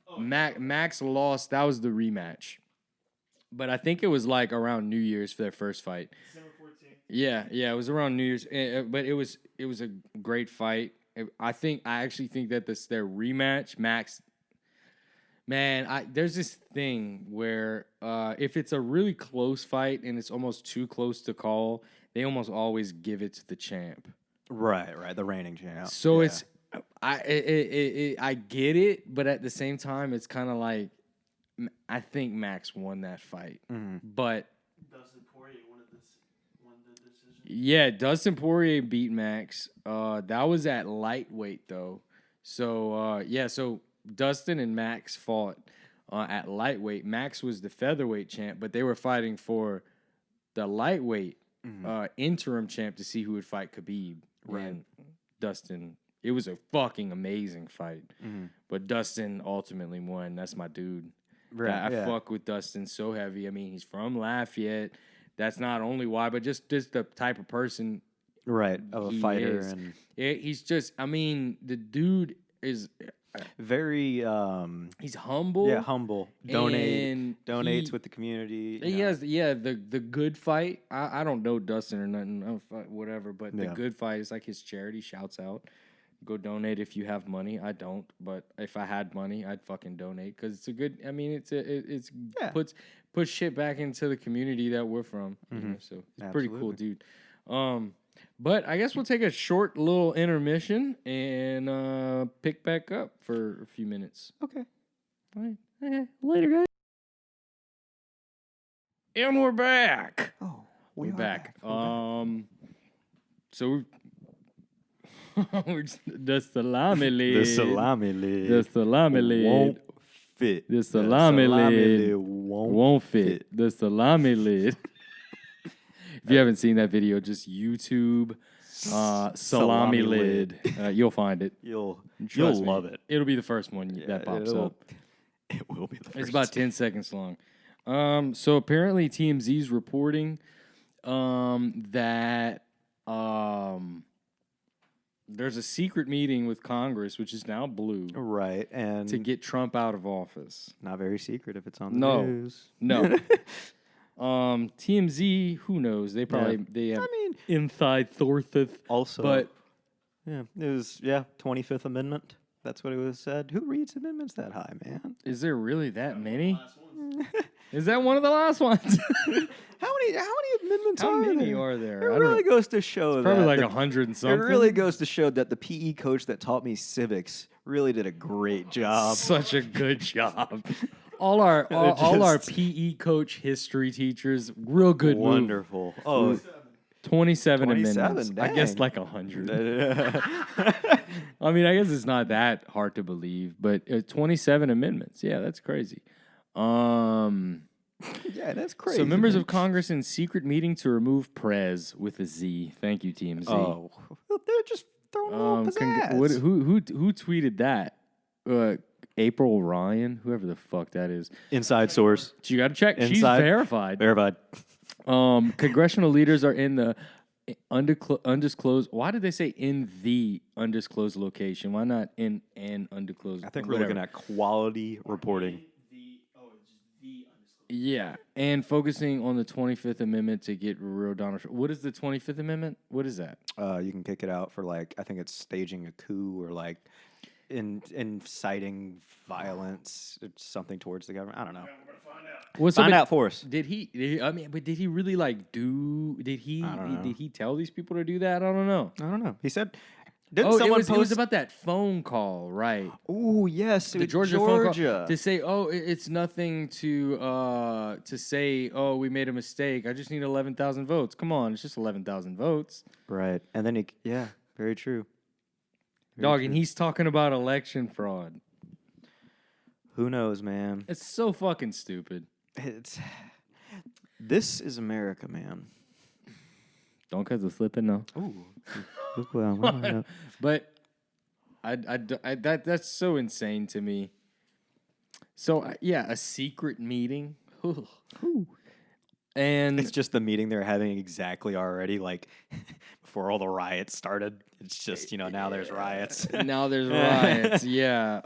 Oh, Max lost. That was the rematch. But I think it was like around New Year's for their first fight. December 14th. Yeah, it was around New Year's, but it was a great fight. I actually think that their rematch, Max. Man, there's this thing where if it's a really close fight and it's almost too close to call, they almost always give it to the champ. Right. The reigning champ. So Yeah. it's I get it, but at the same time, it's kind of like I think Max won that fight, but. Dustin Poirier won the decision. Yeah, Dustin Poirier beat Max. That was at lightweight though. So so Dustin and Max fought at lightweight. Max was the featherweight champ, but they were fighting for the lightweight interim champ to see who would fight Khabib. Right. And Dustin. It was a fucking amazing fight, but Dustin ultimately won. That's my dude. Right. I fuck with Dustin so heavy. I mean, he's from Lafayette. That's not only why, but just the type of person Right, of a he fighter is. and He's just, I mean, the dude is, very he's humble. yeah, humble. and Donates he- with the community. He has, the good fight. I don't know Dustin or nothing, whatever, but the Yeah. good fight is like his charity shouts out. Go donate if you have money. I don't, but if I had money, I'd fucking donate because it's a good. I mean, it's Yeah. puts shit back into the community that we're from. You know, so it's pretty cool, dude. But I guess we'll take a short little intermission and pick back up for a few minutes. Okay. All right. Later, guys. And we're back. Oh, We're are back. We're back. So we're just, the salami lid. The salami lid. The salami lid won't fit. The salami lid won't fit. The salami lid. If you haven't seen that video, just YouTube salami lid. You'll find it. You'll Trust me. love it. It'll be the first one that pops up. It will be the first. It's about 10 seconds long. So apparently TMZ's reporting that there's a secret meeting with Congress, which is now blue, Right, and to get Trump out of office. not very secret if it's on the No. news. No. TMZ, who knows? They probably they have I mean, inside sources. also, But yeah, it was 25th Amendment. That's what it was said. Who reads amendments that high, man? is there really that many? Last one. Is that one of the last ones? How many amendments How are many there? are there? It I don't really know. goes to show Probably that like the 100 and It something. really goes to show that the PE coach that taught me civics really did a great job. Such a good job. All our PE coach history teachers, real good move. Wonderful. Oh, 27 27, amendments. I guess dang. like 100. I mean, I guess it's not that hard to believe, but 27 amendments. Yeah, that's crazy. yeah, that's crazy. So members man. of Congress in secret meeting to remove Prez with a Z. Thank you, Team Z. Oh, they're just throwing a little pizzazz. Who tweeted that? April Ryan, whoever the fuck that is. Inside source. You got to check. She's Inside. verified. Verified. Congressional leaders are in the undisclosed. Why did they say in the undisclosed location? Why not in an undisclosed? I think we're looking at quality reporting. It's just the undisclosed. Yeah, and focusing on the 25th Amendment to get real Donald Trump. What is the 25th Amendment? What is that? You can kick it out for I think it's staging a coup or inciting violence, or something towards the government. I don't know. We're gonna find out. What's Find out for us. Did he? I mean, but did he really do? Did he? I don't know. Did he tell these people to do that? I don't know. I don't know. He said, didn't Oh, someone it was post? about that phone call, right? Oh yes, The Georgia phone call to say, oh, it's nothing to say, oh, we made a mistake. I just need 11,000 votes. Come on, it's just 11,000 votes. Right, and then very true. Very Dog, true. and he's talking about election fraud. Who knows, man? It's so fucking stupid. This is America, man. Don't cause of slipping, no. Ooh, look what I'm But that's so insane to me. So yeah, a secret meeting. And It's just the meeting they're having exactly already, before all the riots started. It's just now there's riots. now there's riots. Yeah.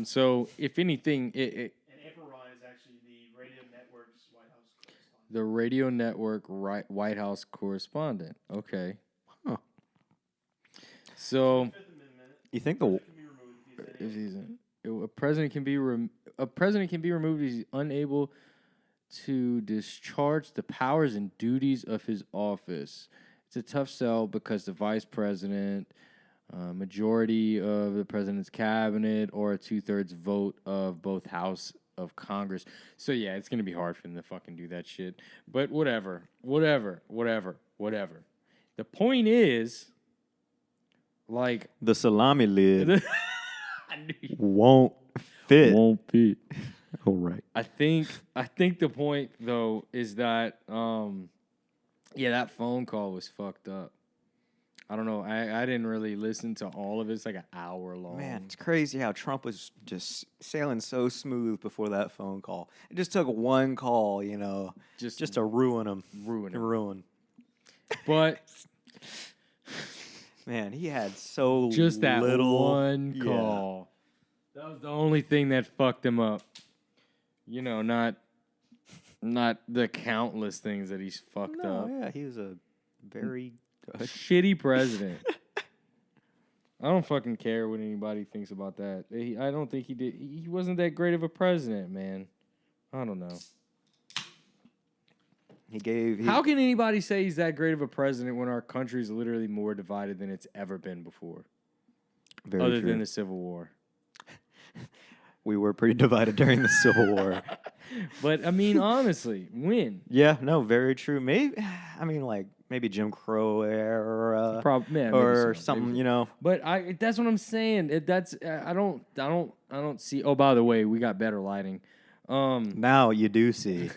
So if anything, And April Ryan is actually the Radio Network's White House correspondent. the Radio Network White House correspondent. Okay. Huh. So Fifth Amendment You think can be removed if he's a president can be removed if he's unable to discharge the powers and duties of his office. It's a tough sell because the vice president, majority of the president's cabinet, or a 2/3 vote of both House of Congress. So yeah, it's gonna be hard for them to fucking do that shit. But whatever. The point is, the salami lid I knew you won't fit? won't fit. All right. I think the point though is that that phone call was fucked up. I don't know. I didn't really listen to all of it. It's like an hour long. Man, it's crazy how Trump was just sailing so smooth before that phone call. It just took one call, just to ruin him. ruin it. Ruin. But Man, he had so Just that little. one Yeah. call. That was the only thing that fucked him up. You know, not the countless things that he's fucked No, up. yeah, he was a very good. Shitty president. I don't fucking care what anybody thinks about that. I don't think he did. He wasn't that great of a president, man. I don't know. How can anybody say he's that great of a president when our country is literally more divided than it's ever been before? Very other true. than the Civil War. We were pretty divided during the Civil War. But, I mean, honestly, when? Yeah, no, very true. Maybe, I mean, like, maybe Jim Crow era Yeah, or maybe so, something, maybe. you know. But that's what I'm saying. I don't see. Oh, by the way, we got better lighting. Now you do see.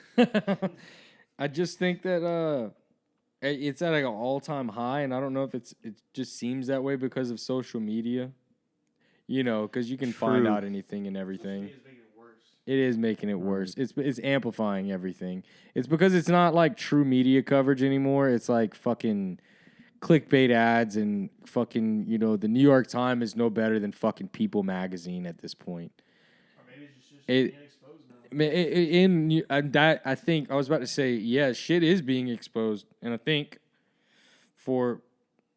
I just think that it's at like an all-time high, and I don't know if it just seems that way because of social media. You know, because you can find True. out anything and everything. It's making it worse. It is making it worse. It's amplifying everything. It's because it's not like true media coverage anymore. It's like fucking clickbait ads and fucking, you know, the New York Times is no better than fucking People magazine at this point. Or maybe it's just It- being exposed now. I think I was about to say, yeah, shit is being exposed, and I think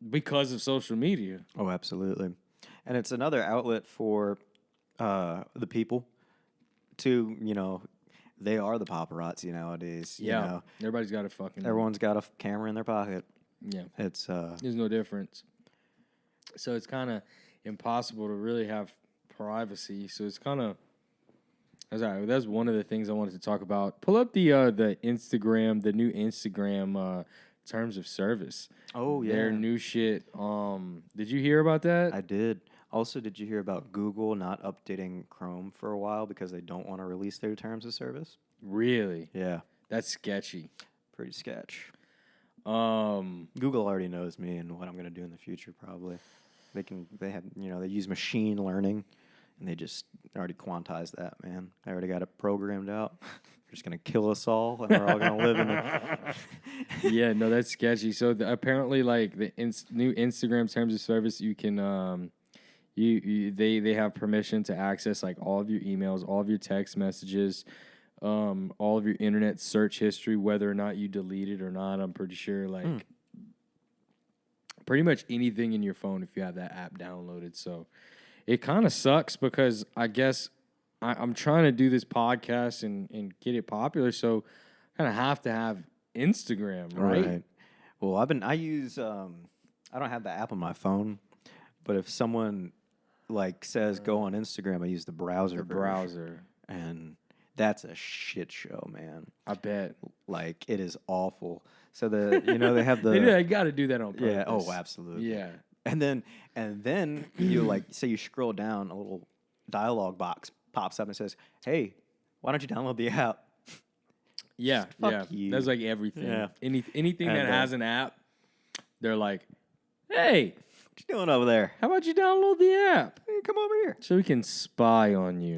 because of social media. Oh, absolutely. And it's another outlet for the people to, you know, they are the paparazzi nowadays. You know? Everybody's got a fucking. Everyone's got a camera in their pocket. Yeah, It's there's no difference. So it's kind of impossible to really have privacy. So it's kind of. That's one of the things I wanted to talk about. Pull up the Instagram, the new Instagram terms of service. oh yeah, Their new shit. Did you hear about that? I did. Also, did you hear about Google not updating Chrome for a while because they don't want to release their terms of service? Really? Yeah, That's sketchy. pretty sketch. Um, Google already knows me and what I'm going to do in the future. Probably, they use machine learning, and they just already quantized that. Man, I already got it programmed out. They're just going to kill us all, and we're all going to live in it. yeah, no, that's sketchy. So apparently, like the new Instagram terms of service, you can they have permission to access like all of your emails, all of your text messages, all of your internet search history, whether or not you delete it or not. I'm pretty sure like pretty much anything in your phone if you have that app downloaded. So it kind of sucks because I guess I'm trying to do this podcast and get it popular, so I kind of have to have Instagram, right? Well, I don't have the app on my phone, but if someone like says go on Instagram, I use the browser. The browser. And that's a shit show, man. I bet. Like it is awful. So they have the They got to do that on purpose. yeah. Oh, absolutely. Yeah. And then you like say you scroll down, a little dialogue box pops up and says, "Hey, why don't you download the app?" Yeah, Fuck yeah. you. That's like everything. Yeah. Anything And, that has an app, they're like, hey, What you doing over there? how about you download the app Hey, come over here. so we can spy on you?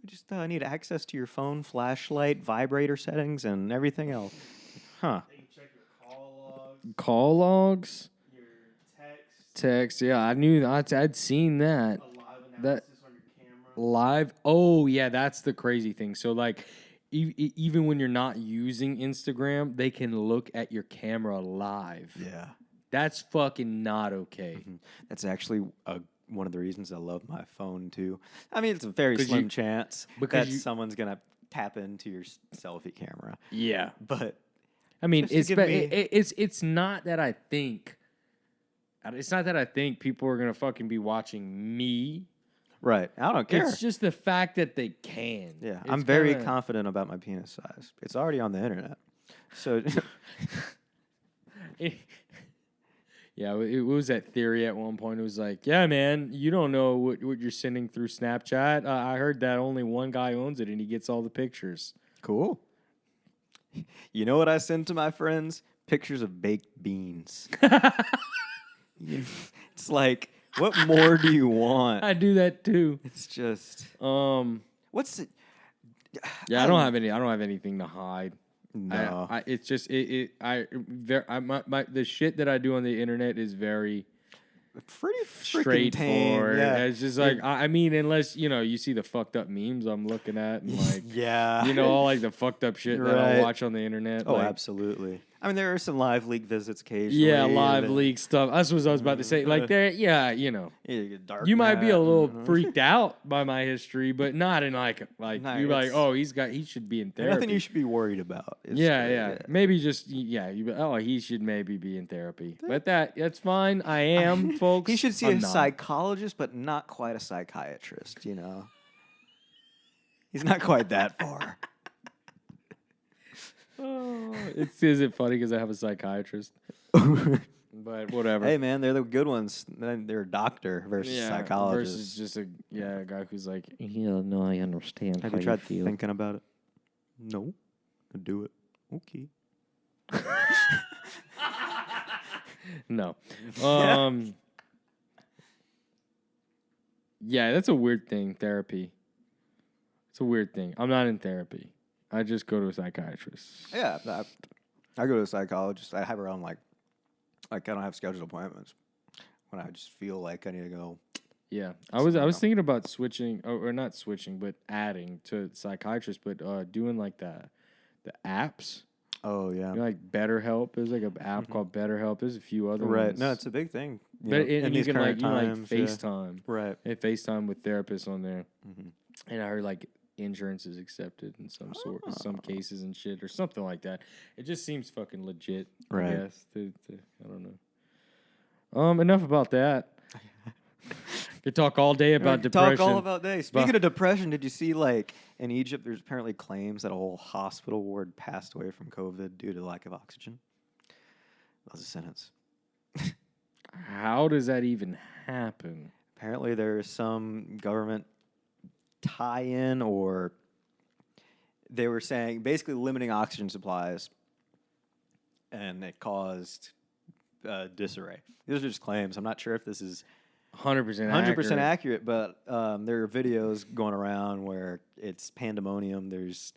We just need access to your phone, flashlight, vibrator settings, and everything else. Huh. They can check your call logs, Call logs, your text, text. Yeah, I knew. I'd seen that. a live That- analysis on your camera. Live. Oh, yeah, that's the crazy thing. So, like, even when you're not using Instagram, they can look at your camera live. Yeah. That's fucking not okay. That's actually one of the reasons I love my phone too. I mean, it's a very 'Cause slim you- chance because that you- someone's gonna tap into your selfie camera. Yeah. But I mean, Just to give me- it's not that I think. It's not that I think people are gonna fucking be watching me. right, I don't care. It's just the fact that they can. Yeah, It's I'm very kinda- confident about my penis size. It's already on the internet. So Yeah, it was that theory at one point. It was like, yeah, man, you don't know what you're sending through Snapchat. I heard that only one guy owns it, and he gets all the pictures. cool. You know what I send to my friends? Pictures of baked beans. It's like, what more do you want? I do that too. It's just Yeah, what's it? I don't have anything to hide. No. It's just the shit that I do on the internet is very pretty freaking tame. straightforward. Yeah. It's just like I mean, unless you see the fucked up memes I'm looking at, and like Yeah. all like the fucked up shit that Right. I'll watch on the internet. Oh, like, absolutely. I mean, there are some live leak visits occasionally. yeah, live and- leak stuff. That's what I was about to say. Like there, yeah, Yeah, you get dark you might be a net little and- freaked out by my history, but not in like No, you're like, it's- oh, he should be in therapy. Nothing you should be worried about. It's Yeah, straight, yeah. Maybe just he should maybe be in therapy. But that's fine. I am, folks. He should see I'm a not. psychologist, but not quite a psychiatrist, He's not quite that far. Oh, is it funny because I have a psychiatrist? But whatever. Hey, man, they're the good ones. They're a doctor versus psychologist. versus just a guy who's like, yeah, no, I understand. Have how you tried feel. thinking about it? No. Do it. Okay. No. Yeah, that's a weird thing, therapy. It's a weird thing. I'm not in therapy. I just go to a psychiatrist. Yeah, I go to a psychologist. I have her on like I don't have scheduled appointments when I just feel like I need to go. Yeah, I was thinking about switching, or not switching, but adding to psychiatrist, but doing like the apps. Oh yeah, Like BetterHelp. There's like an app called BetterHelp. There's a few other right. ones. No, it's a big thing. But in you these can current times, times, yeah. FaceTime. Right. And FaceTime with therapists on there. Mm-hmm. And I heard like insurance is accepted in some some cases and shit or something like that. It just seems fucking legit. Right. I guess. I don't know. Enough about that. Could talk all day about depression. Talk all about day. Speaking of depression, did you see like in Egypt? There's apparently claims that a whole hospital ward passed away from COVID due to lack of oxygen. That was a sentence. How does that even happen? Apparently, there's some government tie-in, or they were saying basically limiting oxygen supplies, and it caused disarray. These are just claims. I'm not sure if this is 100% accurate, but there are videos going around where it's pandemonium. There's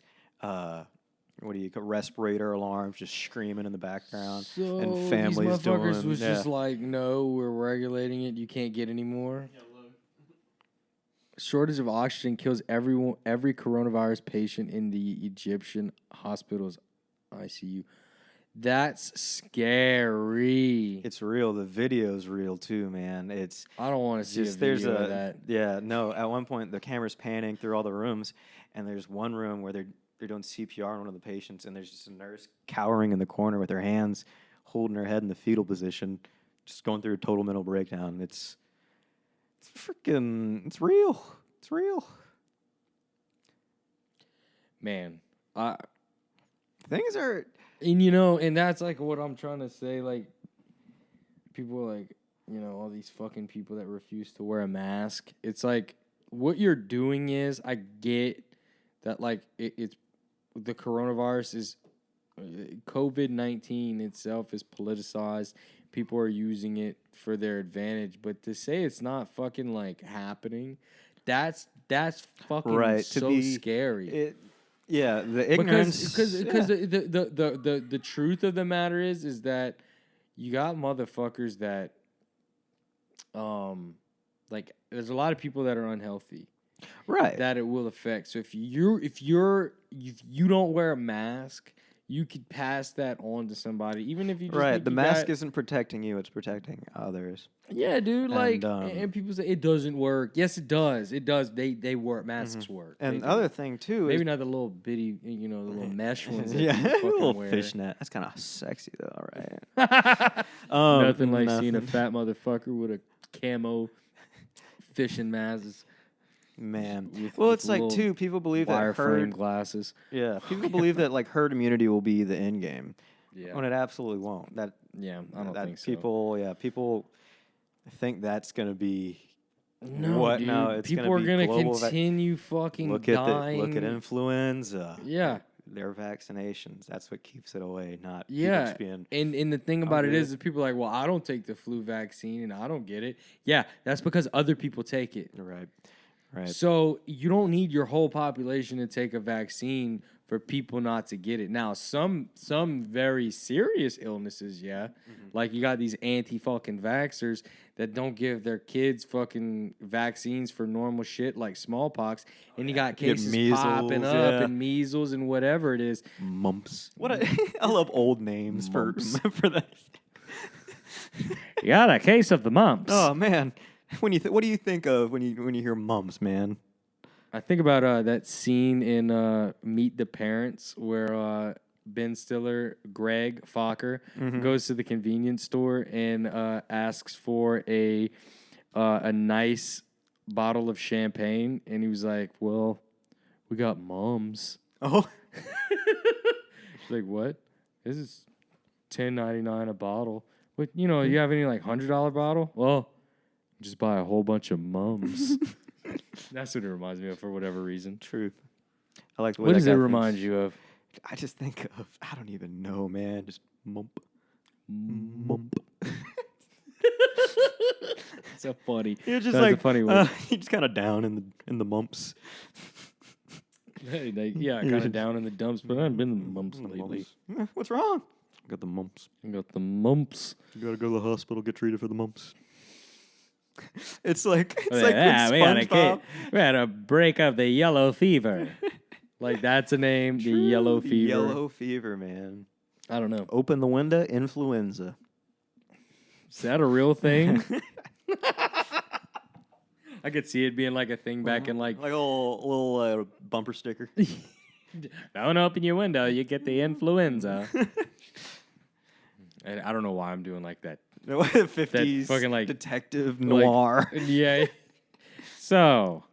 respirator alarms just screaming in the background, So and families these motherfuckers doing. was just like, no, we're regulating it. You can't get any more. Yeah, look. Shortage of oxygen kills every coronavirus patient in the Egyptian hospital's ICU. That's scary. It's real. The video's real too, man. I don't want to see Just a there's video a of that. yeah no. At one point, the camera's panning through all the rooms, and there's one room where they're doing CPR on one of the patients, and there's just a nurse cowering in the corner with her hands holding her head in the fetal position, just going through a total mental breakdown. It's freaking. It's real. It's real. Man, Things are. and that's like what I'm trying to say. Like, people are like, all these fucking people that refuse to wear a mask. It's like, what you're doing is, I get that, like, it's the coronavirus is COVID-19 itself is politicized. People are using it for their advantage, but to say it's not fucking like happening, that's fucking Right, to so be- scary. The ignorance. Because the truth of the matter is that you got motherfuckers that like there's a lot of people that are unhealthy right. that it will affect. So if you don't wear a mask, you could pass that on to somebody, even if you just Right. think The you mask got- isn't protecting you; it's protecting others. Yeah, dude. Like, And, and people say it doesn't work. Yes, it does. It does. They work. Masks work. And They the do. other thing too maybe is not the little bitty, the little mesh ones. That yeah, you a fucking little wear. fishnet. That's kind of sexy though, right? Nothing like seeing a nothing. fat motherfucker with a camo fishing mask. Man. With- Well, with it's like little too. People believe that Wireframe herd. glasses. Yeah, people believe that like herd immunity will be the end game Yeah. when it absolutely won't. That Yeah, I don't that think so. people think that's gonna be. No, what? dude. No, it's people gonna are be gonna global continue fucking look at dying. look at influenza. Yeah. Their vaccinations. That's what keeps it away. Not people Yeah, just being. and the thing about it good. is people are like, well, I don't take the flu vaccine and I don't get it. Yeah, that's because other people take it. Right. Right. So you don't need your whole population to take a vaccine for people not to get it. Now, some very serious illnesses, yeah. Like you got these anti-fucking vaxxers that don't give their kids fucking vaccines for normal shit like smallpox, and you got You get cases measles, popping up yeah. and measles and whatever it is. Mumps. I love old names Mumps. for that. You got a case of the mumps. Oh man, what do you think of when you hear mumps, man? I think about that scene in Meet the Parents where Ben Stiller, Greg Fokker, goes to the convenience store and asks for a nice bottle of champagne, and he was like, "Well, we got mums." Oh, She's like, "What? This is $10.99 a bottle. But you have any like $100 bottle? Well, just buy a whole bunch of mums." That's what it reminds me of for whatever reason. truth. I like the way What that does it guy remind thinks. you of? I just think of I don't even know, man. Just mump, mump. So funny. You're just That's like a funny one. you're just kind of down in the mumps. Yeah, kind of down in the dumps, but I've been in the mumps lately. What's wrong? Got the mumps. I got the mumps. You gotta go to the hospital, get treated for the mumps. It's like Yeah, when SpongeBob. we had a break of the yellow fever. Like that's a name, the yellow fever. Yellow fever, man. I don't know. Open the window, influenza. Is that a real thing? I could see it being like a thing back in like, Like a little bumper sticker. don't open your window, you get the influenza. And I don't know why I'm doing like that. 50s fucking, like- detective noir. Yeah. So,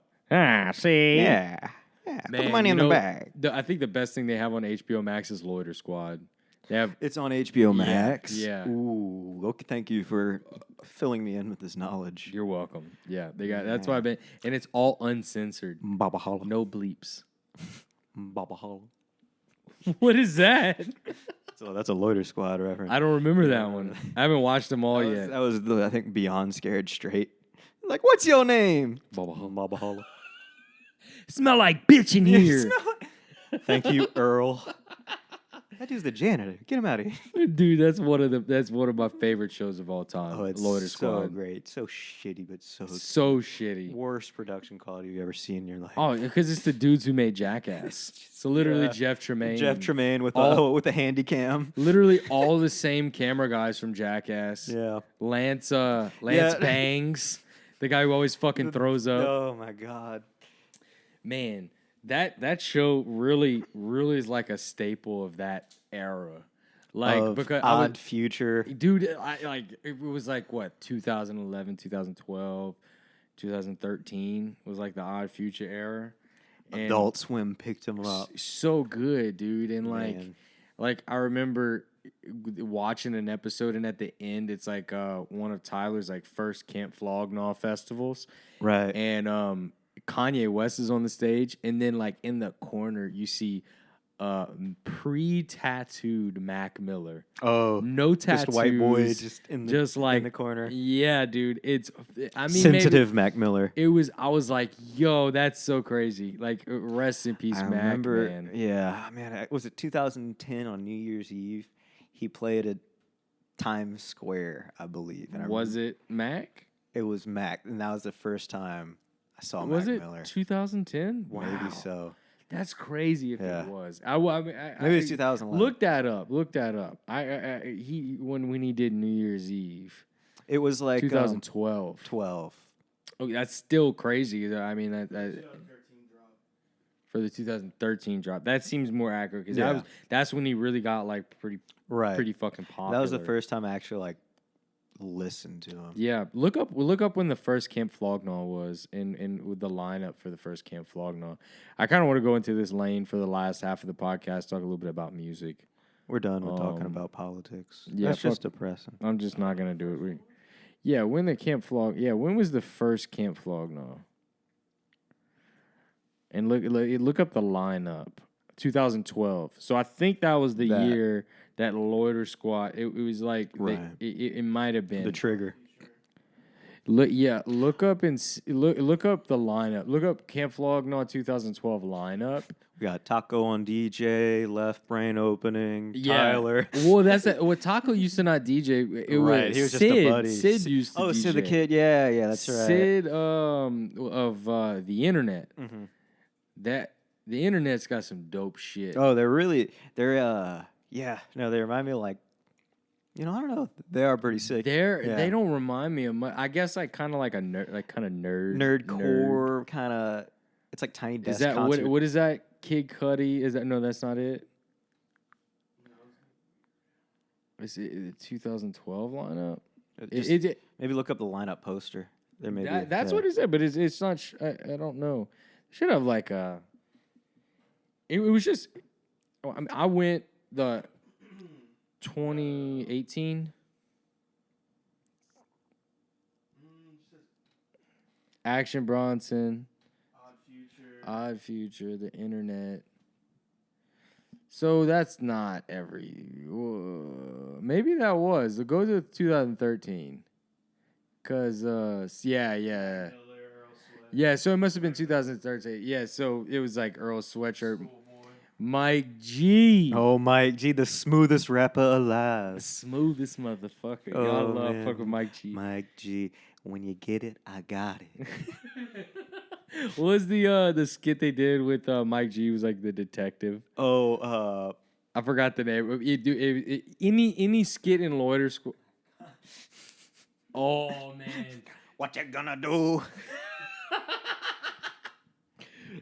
see? Yeah. Put the Man, money you in the know, bag. I think the best thing they have on HBO Max is Loiter Squad. They have It's on HBO Max. yeah. Ooh. Okay, thank you for filling me in with this knowledge. You're welcome. Yeah, they got. That's why I've been, and it's all uncensored. Baba Holla. No bleeps. Baba Holla. What is that? So that's a Loiter Squad reference. I don't remember that one. I haven't watched them all yet. That was I think Beyond Scared Straight. Like, what's your name? Baba Holla. Baba Holla. Smell like bitch in here, Thank you, Earl. That dude's the janitor. Get him out of here. dude. That's one of my favorite shows of all time. Oh, it's Loiter so Squad. great. So shitty, but so So shitty. worst production quality you've ever seen in your life. Oh, because it's the dudes who made Jackass. So literally Yeah. Jeff Tremaine. Jeff Tremaine with all- with the handy cam. Literally all the same camera guys from Jackass. Yeah. Lance Yeah. Bangs, the guy who always fucking throws up. Oh my god. Man, that show really is like a staple of that era. Like Of because Odd Future. dude, it was like what 2011, 2012, 2013 was like the Odd Future era. And Adult Swim picked him up. so good, dude, and Man. like I remember watching an episode, and at the end, it's like one of Tyler's like first Camp Flog Gnaw festivals, Right. and Kanye West is on the stage, and then like in the corner you see pre-tattooed Mac Miller, Oh. no tattoos, Just white boy just in the just like in the corner. Yeah, dude, I mean Sensitive Mac Miller. I was like, yo, that's so crazy. Like, rest in peace, I Mac, remember, man. yeah, man. Was it 2010 on New Year's Eve? He played at Times Square, I believe. And Was it Mac? It was Mac, and that was the first time I saw Was Mac it Miller. 2010? Wow. Maybe so. That's crazy if Yeah. it was. Maybe it's 2011. Look that up. Look that up. When he did New Year's Eve, It was like 2012. 12. Oh, that's still crazy. I mean, that 2013 drop. for the 2013 drop, that seems more accurate because Yeah. that's when he really got like pretty Right. fucking popular. That was the first time I actually like listened to him. Yeah, look up when the first Camp Flog Gnaw was, and with the lineup for the first Camp Flog Gnaw. I kind of want to go into this lane for the last half of the podcast, talk a little bit about music. We're done with talking Um, about politics. yeah, That's just fuck- depressing. I'm just not gonna do it. When was the first Camp Flog Gnaw? And look up the lineup. 2012. So I think that was the That- year that Loiter Squad. It was like Right. it might have been The Trigger. Look up look up the lineup. Look up Camp Flognaw 2012 lineup. We got Taco on DJ, Left Brain opening, Tyler. Well, that's it. Well, Taco used to not DJ. It Right, was he was just Sid. a buddy. Sid used to DJ. Sid the Kid. Yeah, that's right. Sid of the internet. Mhm. That the internet's got some dope shit. Oh, they remind me of like, I don't know. They are pretty sick. They don't remind me of much. I guess like kind of like a nerd, like kind of Nerdcore kind of. It's like Tiny Desk Is that concert. what is that? Kid Cudi? Is that no? That's not it. Is it the 2012 lineup? Maybe look up the lineup poster. There may be. That's what it said, but it's not. I don't know. Should have like a. It was just. I went the 2018. Action Bronson. Odd Future, the internet. So that's not maybe that was. Go to 2013. Cause yeah. So it must have been 2013. Yeah, so it was like Earl Sweatshirt, Mike G. Oh, Mike G, the smoothest rapper alive. Smoothest motherfucker. Oh, Y'all love man. fuck with Mike G. Mike G, when you get it, I got it. What was the skit they did with Mike G? Was like the detective. Oh, I forgot the name. Any skit in Loiter School. Oh man, what you gonna do?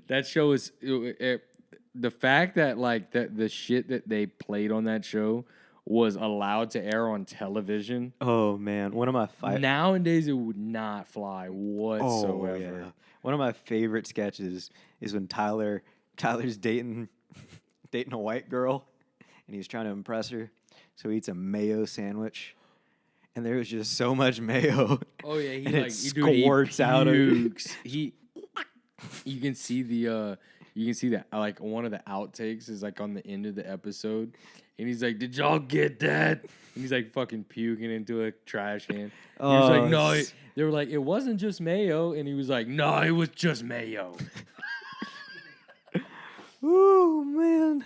that show is the fact that like that the shit that they played on that show was allowed to air on television. Oh man, one of my nowadays it would not fly whatsoever. Oh, yeah. One of my favorite sketches is when Tyler's dating a white girl, and he's trying to impress her, so he eats a mayo sandwich, and there was just so much mayo. Oh yeah, he and like it squirts out of you can see the like one of the outtakes is like on the end of the episode, and he's like, "Did y'all get that?" And he's like fucking puking into a trash can. He was like, "No." They were like, "It wasn't just mayo," and he was like, "No, it was just mayo." Ooh, man.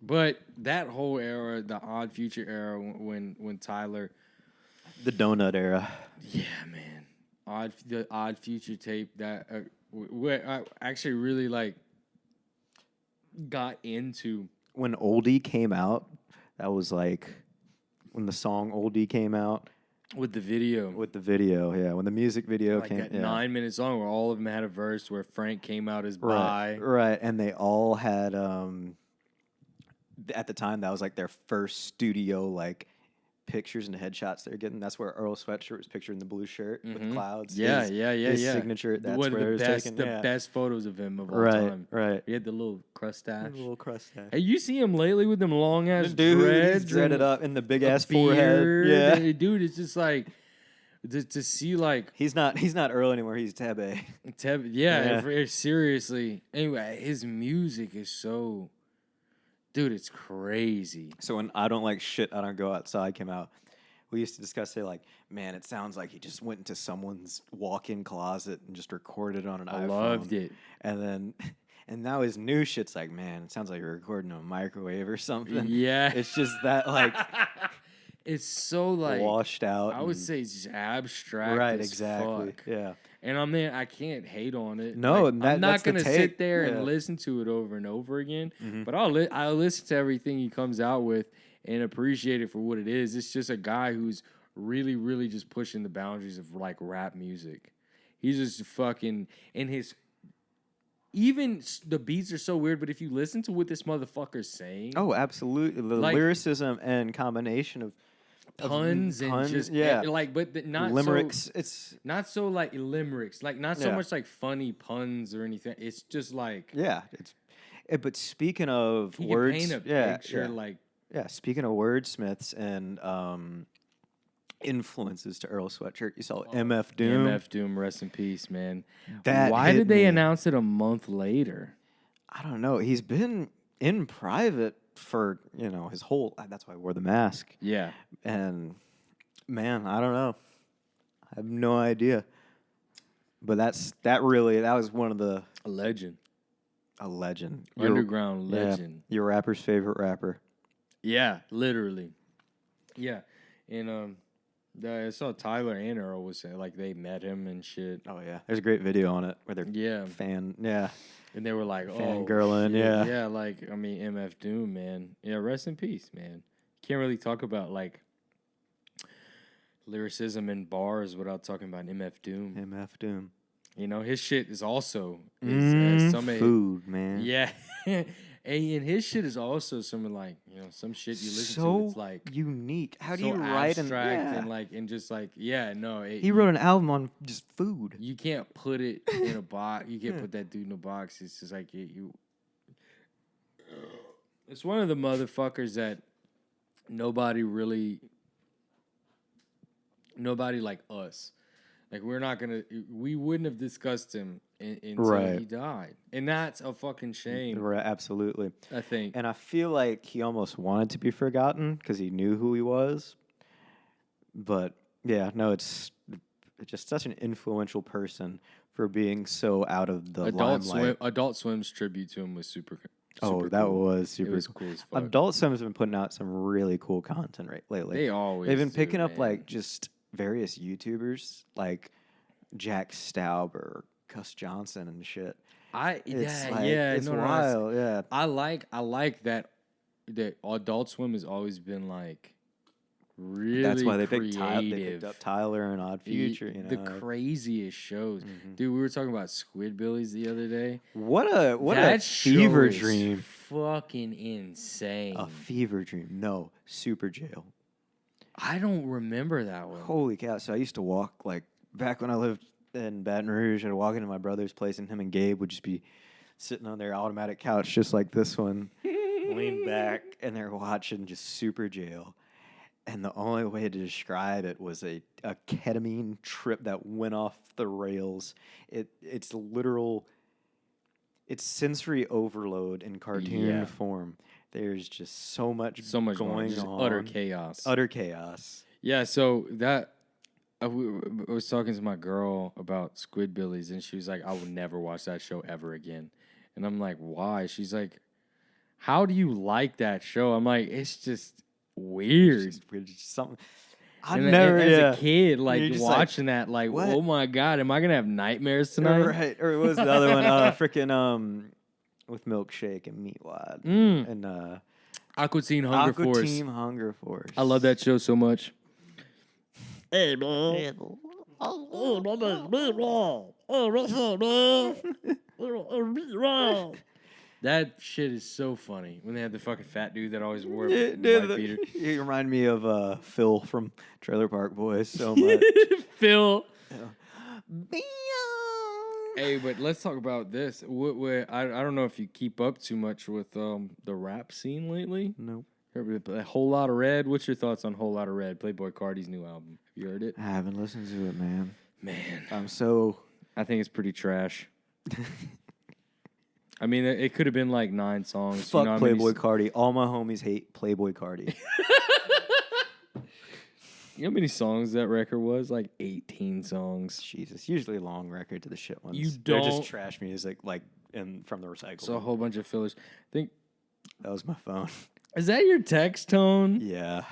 But that whole era, the Odd Future era, when Tyler, the donut era. yeah, man, the Odd Future tape that I actually really like got into When Oldie came out. That was like when the song Oldie came out. with the video. With the video, yeah. When the music video Like came that yeah. 9-minute song where all of them had a verse where Frank came out as Right, bi. right. And they all had at the time that was like their first studio like pictures and headshots they're getting. That's where Earl Sweatshirt was pictured in the blue shirt with clouds. Yeah, his, yeah. His signature. That's One of where it the was best, taken. the yeah. best photos of him of all Right, time. right. He had the little crustache. A little crustache. Hey, you see him lately with them long ass Dude, dreads, he's dreaded and up in the big a ass forehead. beard, Yeah, and dude, it's just like to see like he's not Earl anymore. He's Tebe. seriously. Anyway, his music is so, dude, it's crazy. So when I Don't Like Shit, I Don't Go Outside came out, we used to discuss, say, like, man, it sounds like he just went into someone's walk-in closet and just recorded on an iPhone. I loved it. And now his new shit's like, man, it sounds like you're recording in a microwave or something. Yeah. It's just that, like, it's so like washed out. I would and- say it's just abstract. right, as exactly. fuck. Yeah. And I mean, I can't hate on it. No, Like, and I'm not that's the gonna take. sit there Yeah. and listen to it over and over again. Mhm. But I'll listen to everything he comes out with and appreciate it for what it is. It's just a guy who's really, really just pushing the boundaries of like rap music. He's just fucking and his. Even the beats are so weird, but if you listen to what this motherfucker's saying, Oh, absolutely. The Like- lyricism and combination of puns and just yeah. like, but not limericks. So, It's not so like limericks, like not so Yeah. much like funny puns or anything. It's just like yeah. But speaking of he words, can paint a yeah, picture yeah. like Yeah, speaking of wordsmiths and influences to Earl Sweatshirt, you saw MF Doom. MF Doom, rest in peace, man. That Why hit did they me. announce it a month later? I don't know. He's been in private for his whole. That's why I wore the mask. Yeah, And man, I don't know. I have no idea. But that was one of the A legend. a legend. Underground Yeah, legend. your rapper's favorite rapper. Yeah, literally. Yeah. And I saw Tyler and Earl was saying like they met him and shit. Oh yeah, there's a great video on it where they're Yeah. And they were like, oh, Fangirling, shit. yeah. Yeah, like, I mean, MF Doom, man. Yeah, rest in peace, man. Can't really talk about, like, lyricism in bars without talking about MF Doom. MF Doom. You know, his shit is also... Food, man. Yeah. And his shit is also some, like, you know, some shit you listen to, it's, like... unique. How do so you write abstract and, like, and just, like, yeah, no. He wrote an album on just food. You can't put it in a box. You can't put that dude in a box. It's just like it's one of the motherfuckers that nobody like us. Like we wouldn't have discussed him until he died, and that's a fucking shame. Right, absolutely. I think, and I feel like he almost wanted to be forgotten because he knew who he was. But yeah, no, it's just such an influential person for being so out of the limelight. Adult Swim's tribute to him was super Oh, that cool. was super It was cool as fuck. Adult Swim has been putting out some really cool content lately. They've been picking up like just various YouTubers like Jack Stauber, Cuss Johnson, and shit. It's wild. Yeah, I like that Adult Swim has always been like really. That's why they creative. picked up Tyler and Odd Future. You know, the craziest shows, dude. We were talking about Squidbillies the other day. What a fever dream! Fucking insane. A fever dream. No, Super Jail. I don't remember that one. Holy cow! So I used to walk like back when I lived in Baton Rouge. I'd walk into my brother's place, and him and Gabe would just be sitting on their automatic couch, just like this one, leaned back, and they're watching just Super Jail. And the only way to describe it was a ketamine trip that went off the rails. It's literal. It's sensory overload in cartoon form. There's just so much going on. Utter chaos. Utter chaos. Yeah, so that I was talking to my girl about Squidbillies, and she was like, "I will never watch that show ever again." And I'm like, "Why?" She's like, "How do you like that show?" I'm like, "It's just weird." It's just something. As a kid, like watching that, like, what? Oh my god, am I gonna have nightmares tonight? Right, or it was the other one, freaking with Milkshake and Meatwad and Aqua Teen Hunger Force. Team Hunger Force. I love that show so much. Hey, man. Oh, my name's Meatball. Oh, what's up, man? Meatball. That shit is so funny when they had the fucking fat dude that always wore a white beater. You remind me of Phil from Trailer Park Boys so much. Phil. Yeah. Hey, but let's talk about this. I don't know if you keep up too much with the rap scene lately. Nope. A Whole Lot of Red. What's your thoughts on Whole Lot of Red? Playboi Carti's new album. Have you heard it? I haven't listened to it, man. Man, I think it's pretty trash. I mean, it could have been like 9 songs. Fuck Playboi Carti. All my homies hate Playboi Carti. You know how many songs that record was? Like 18 songs. Jesus. Usually a long record to the shit ones. They're just trash music, like from the recycle. So a whole bunch of fillers. I think that was my phone. Is that your text tone? Yeah.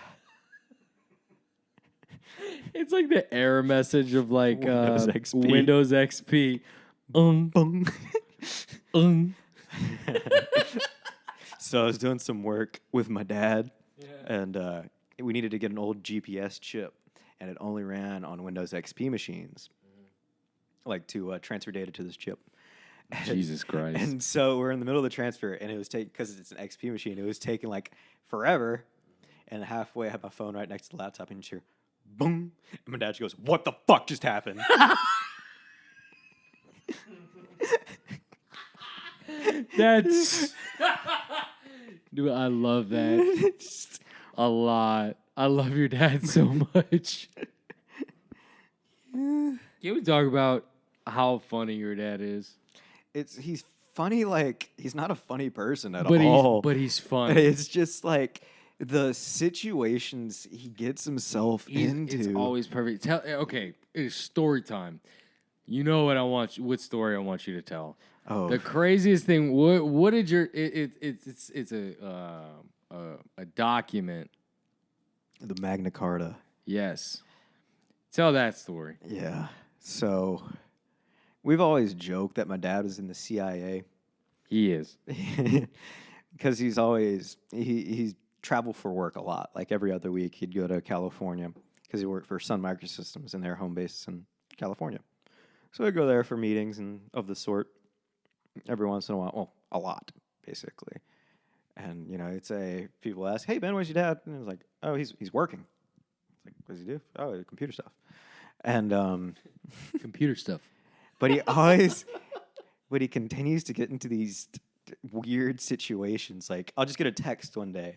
It's like the error message of like Windows XP. Windows XP. Bung. So I was doing some work with my dad, and we needed to get an old GPS chip, and it only ran on Windows XP machines, like to transfer data to this chip. Jesus Christ. And so we're in the middle of the transfer, and it was taking, because it's an XP machine, it was taking like forever. And halfway, I had my phone right next to the laptop, and you hear, boom. And my dad just goes, "What the fuck just happened?" That's... Dude, I love that a lot. I love your dad so much. Can we talk about how funny your dad is? He's funny, like, he's not a funny person at all. But he's funny. It's just like, the situations he gets himself into. It's always perfect. Okay, it's story time. You know what I want? What story I want you to tell? Oh, The craziest thing. What did your? It's a document. the Magna Carta. Yes. Tell that story. Yeah. So we've always joked that my dad was in the CIA He is. because he's traveled for work a lot. Like every other week, he'd go to California because he worked for Sun Microsystems and their home base in California. So I'd go there for meetings and of the sort every once in a while. Well, a lot, basically. And, you know, it's people ask, hey, Ben, where's your dad? And I was like, oh, he's working. It's like, what does he do? Oh, computer stuff. And, Computer stuff. but he continues to get into these weird situations. Like, I'll just get a text one day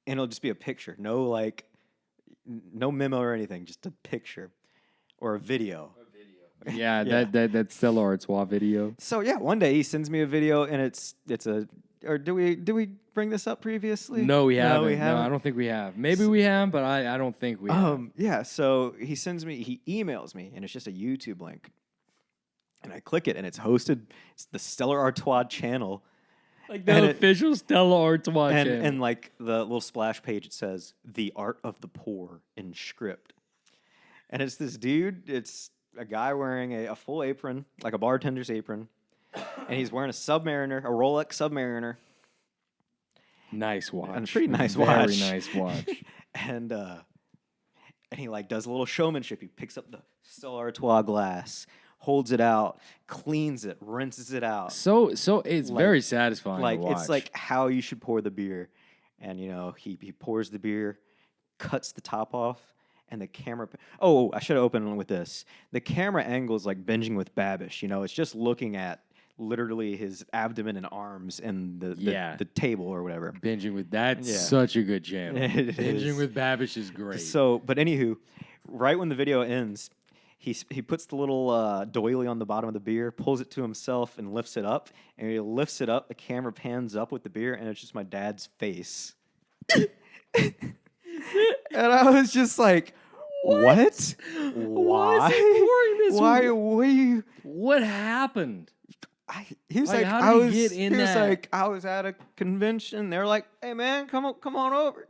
and it'll just be a picture. No memo or anything, just a picture or a video. Yeah, Yeah. that Stella Artois video. So yeah, one day he sends me a video and it's a. Or do we bring this up previously? No, we haven't. we No, haven't. I don't think we have. Maybe we have, but I don't think we have. Yeah. So he emails me, and it's just a YouTube link, and I click it, and it's hosted. It's the Stella Artois channel, Like and the it- official Stella Artois and channel. and like the little splash page, it says "The Art of the Poor" in script, and it's this dude. It's a guy wearing a full apron, like a bartender's apron. And he's wearing a Rolex Submariner. Nice watch. A pretty nice Very watch. nice watch. And he like does a little showmanship. He picks up the Stella Artois glass, holds it out, cleans it, rinses it out. So it's Like- very satisfying. Like to watch. it's like how you should pour the beer. And you know, he pours the beer, cuts the top off, and the camera. Oh, I should have opened with this. The camera angle is like binging with Babish. You know, it's just looking at literally his abdomen and arms and the table or whatever. Binging with that's Yeah. such a good channel. It Binging is. with Babish is great. So, but anywho, right when the video ends, he puts the little doily on the bottom of the beer, pulls it to himself, and lifts it up. And he lifts it up. The camera pans up with the beer, and it's just my dad's face. And I was just like, "What? Why is he pouring this? Why? What are you?" What happened? He was Like, like, how did he get in he was that? like, I was at a convention. They're like, "Hey man, come on over."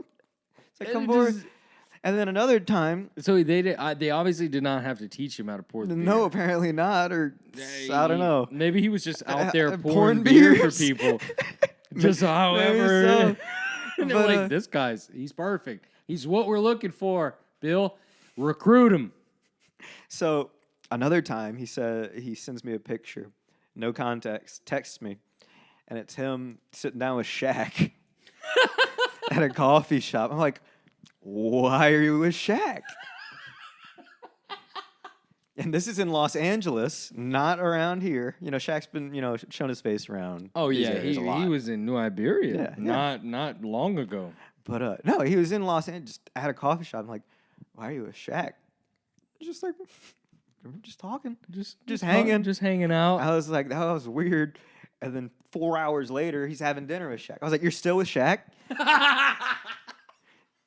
It's like, And "Come it forward." just- And then another time, So they obviously did not have to teach him how to pour the beer. no, apparently not, or I don't know. Maybe he was just out there pouring pouring beer for beers. people. Just Maybe however. so. And they're But, like, this he's perfect. He's what we're looking for, Bill. Recruit him. So another time, he sends me a picture, no context, texts me, and it's him sitting down with Shaq at a coffee shop. I'm like, why are you with Shaq? And this is in Los Angeles, not around here. You know, Shaq's been, shown his face around. Oh these yeah, areas he a lot. was in New Iberia. Yeah, Not long ago. But no, he was in Los Angeles, just at a coffee shop. I'm like, why are you with Shaq? Just like, we're just talking. Just hanging. Just hanging out. I was like, that was weird. And then 4 hours later, he's having dinner with Shaq. I was like, you're still with Shaq?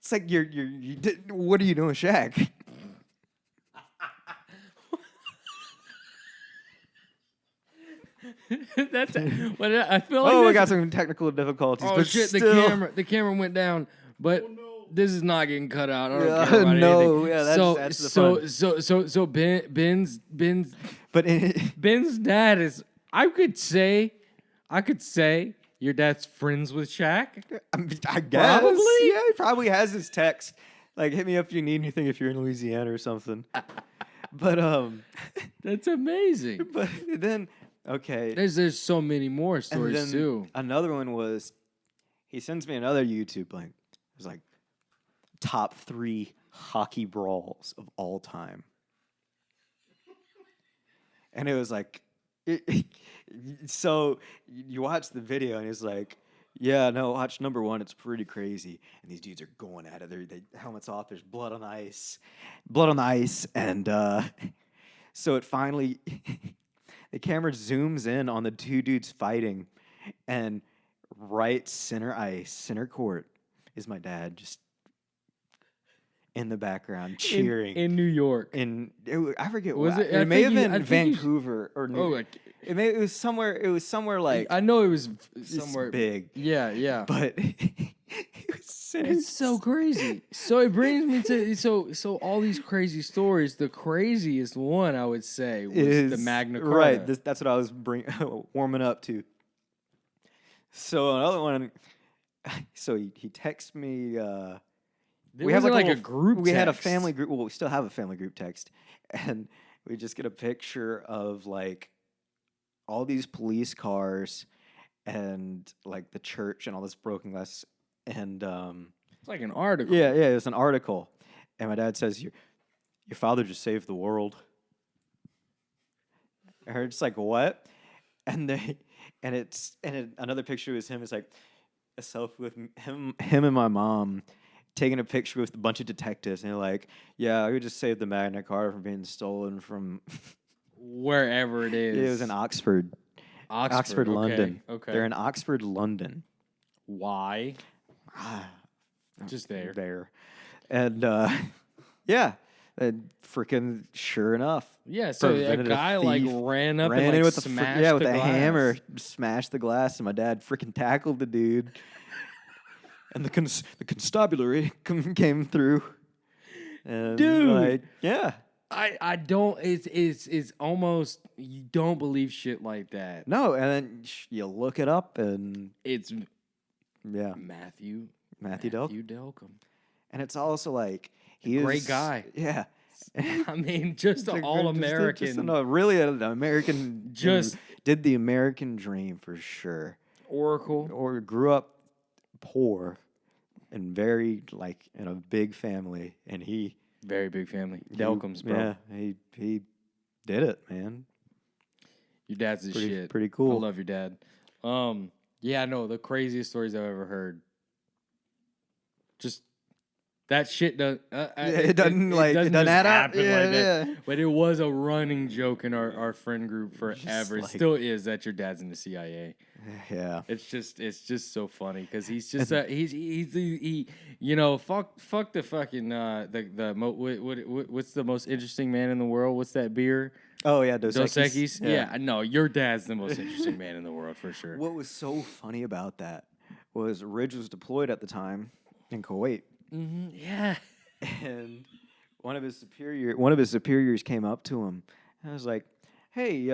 It's like what are you doing with Shaq? That's but I feel like Oh, we that's- got some technical difficulties. Oh but shit! still, The camera went down, but this is not getting cut out. I don't Yeah, care about no, anything. yeah, that's- so that's the so fun. so Ben's but Ben's dad is. I could say your dad's friends with Shaq. I guess. Probably? Yeah, he probably has his text. Like, hit me up if you need anything if you're in Louisiana or something. But That's amazing. but then okay. There's so many more And stories then too. another one was he sends me another YouTube link. It was like top 3 hockey brawls of all time. And it was like so you watch the video and it's like, yeah, no, watch number 1, it's pretty crazy. And these dudes are going at it. They helmets off, there's blood on the ice. And so it finally the camera zooms in on the 2 dudes fighting, and right center ice, center court, is my dad just in the background cheering. in New York. I forget Was what. it- I It may have think he- been I think he's- Vancouver or New. Oh, like, It was somewhere. It was somewhere like I know it was just somewhere big, Yeah, yeah. but it was sitting. It's so crazy. So it brings me to so all these crazy stories. The craziest one I would say was the Magna Carta. Right. That's what I was warming up to. So another one. So he texts me. There was like a group. We had a text. family group. Well, we still have a family group text, and we just get a picture of like all these police cars and like the church and all this broken glass. And It's like an article. yeah, it's an article. And my dad says, your father just saved the world. And it's like, what? And another picture is him. It's like a selfie with him and my mom taking a picture with a bunch of detectives. And they're like, yeah, we just saved the Magna Carta from being stolen from Wherever it is. it was in Oxford, Oxford, okay, London. Okay. They're in Oxford, London. Why? Just there. There. And yeah, and freaking sure enough. Yeah, so a preventative guy like thief ran up ran and in like with smashed with the a glass. hammer, smashed the glass, and my dad freaking tackled the dude. And the constabulary came through. And Dude. like, yeah. I don't. It's almost you don't believe shit like that. No, and then you look it up, and It's yeah, Matthew Delcambre. Delcambre. And it's also like he is Great guy. Yeah. I mean, just an all American Really an American. Just- did the American dream for sure. oracle. Or grew up poor and very like in a big family, and he Very big family. Delcam's, bro. Yeah, he did it, man. Your dad's the Pretty- shit. pretty cool. I love your dad. Yeah, no, the craziest stories I've ever heard. Just that shit does. It doesn't just add up. happen Yeah, like that. yeah. But it was a running joke in our friend group forever. It like- still is that your dad's in the CIA. Yeah. It's just so funny because he's just he you know fuck the fucking what's the most interesting man in the world? What's that beer? Oh yeah, Dos Dos Equis. Equis? Yeah, no, your dad's the most interesting man in the world for sure. What was so funny about that was Ridge was deployed at the time in Kuwait, Yeah. and one of his superiors came up to him and was like, "Hey,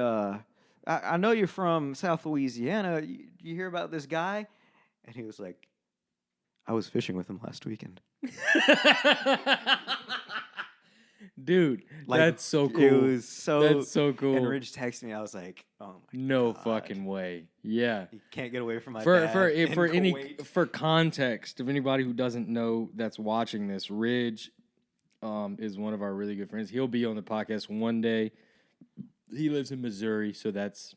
I know you're from South Louisiana. You hear about this guy?" And he was like, "I was fishing with him last weekend." Dude, Like, that's so cool. It was so. That's so cool. And Ridge texted me. I was like, "Oh my No God. fucking way. Yeah. You can't get away from my For dad for in for any Kuwait." for context of anybody who doesn't know that's watching this, Ridge is one of our really good friends. He'll be on the podcast one day. He lives in Missouri, so that's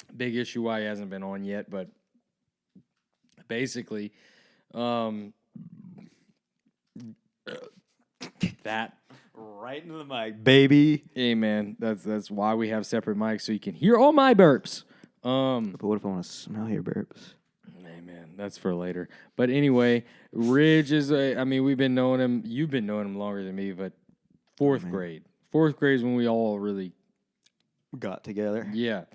a big issue why he hasn't been on yet. But basically, that. Right into the mic, baby. Hey man, that's why we have separate mics so you can hear all my burps. But what if I want to smell your burps? Hey man, that's for later. But anyway, Ridge is we've been knowing him. You've been knowing him longer than me, but fourth grade. Fourth grade is when we all really Got together. yeah,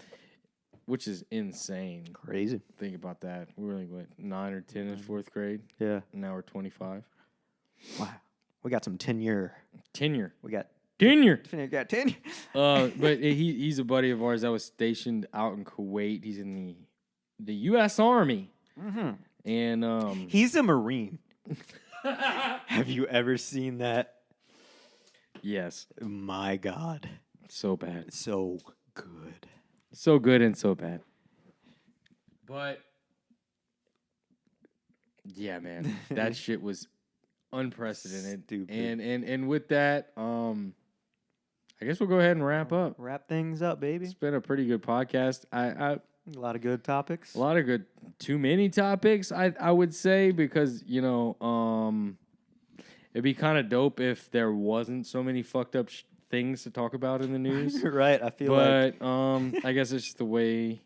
which is insane. Crazy. Think about that. We were like what 9 or 10 in fourth grade. Yeah. And now we're 25. Wow. We got some tenure. Tenure. We got Tenure. got tenure. But he's a buddy of ours that was stationed out in Kuwait. He's in the U.S. Army. Mm-hmm. And He's a Marine. Have you ever seen that? yes, My God. so bad. So good. So good and so bad. But yeah, man, that shit was unprecedented. Stupid. And with that, I guess we'll go ahead and wrap up. Wrap things up, baby. It's been a pretty good podcast. A lot of good topics. A lot of good, too many topics, I would say, because, you know, it'd be kind of dope if there wasn't so many fucked up things to talk about in the news. Right. I feel like. But I guess it's just the way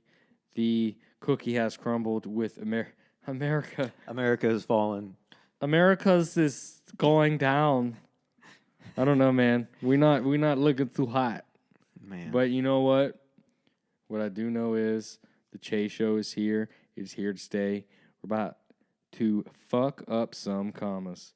the cookie has crumbled with America. America has fallen. America's is going down. I don't know, man. We're not looking too hot. Man. But you know what? What I do know is the Chey Show is here. It's here to stay. We're about to fuck up some commas.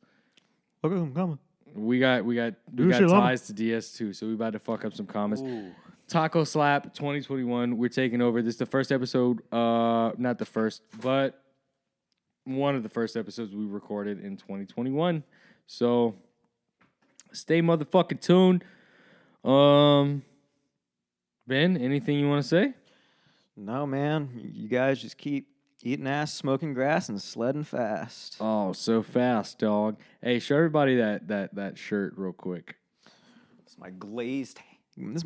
Okay, come We got ties to DS2, so we about to fuck up some commas. on. Taco Slap 2021. We're taking over. This is the first episode. Not the first, but one of the first episodes we recorded in 2021. So stay motherfucking tuned. Ben, anything you want to say? No, man. You guys just keep eating ass, smoking grass, and sledding fast. Oh, so fast, dog. Hey, show everybody that shirt real quick. This is my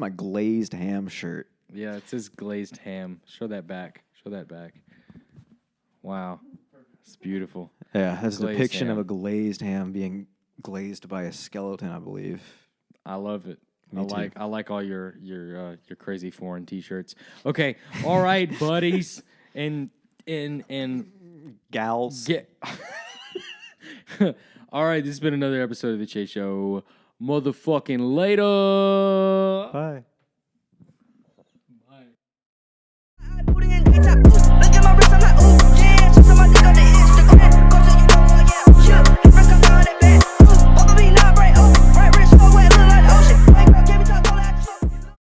glazed ham shirt. Yeah, it says glazed ham. Show that back. Wow. It's beautiful. Yeah, that's a Glazed depiction ham. of a glazed ham being glazed by a skeleton, I believe. I love it. Me too. I like all your crazy foreign t-shirts. Okay. All right, buddies. And Gals. get all right, this has been another episode of the Chey Show. Motherfucking later. Bye.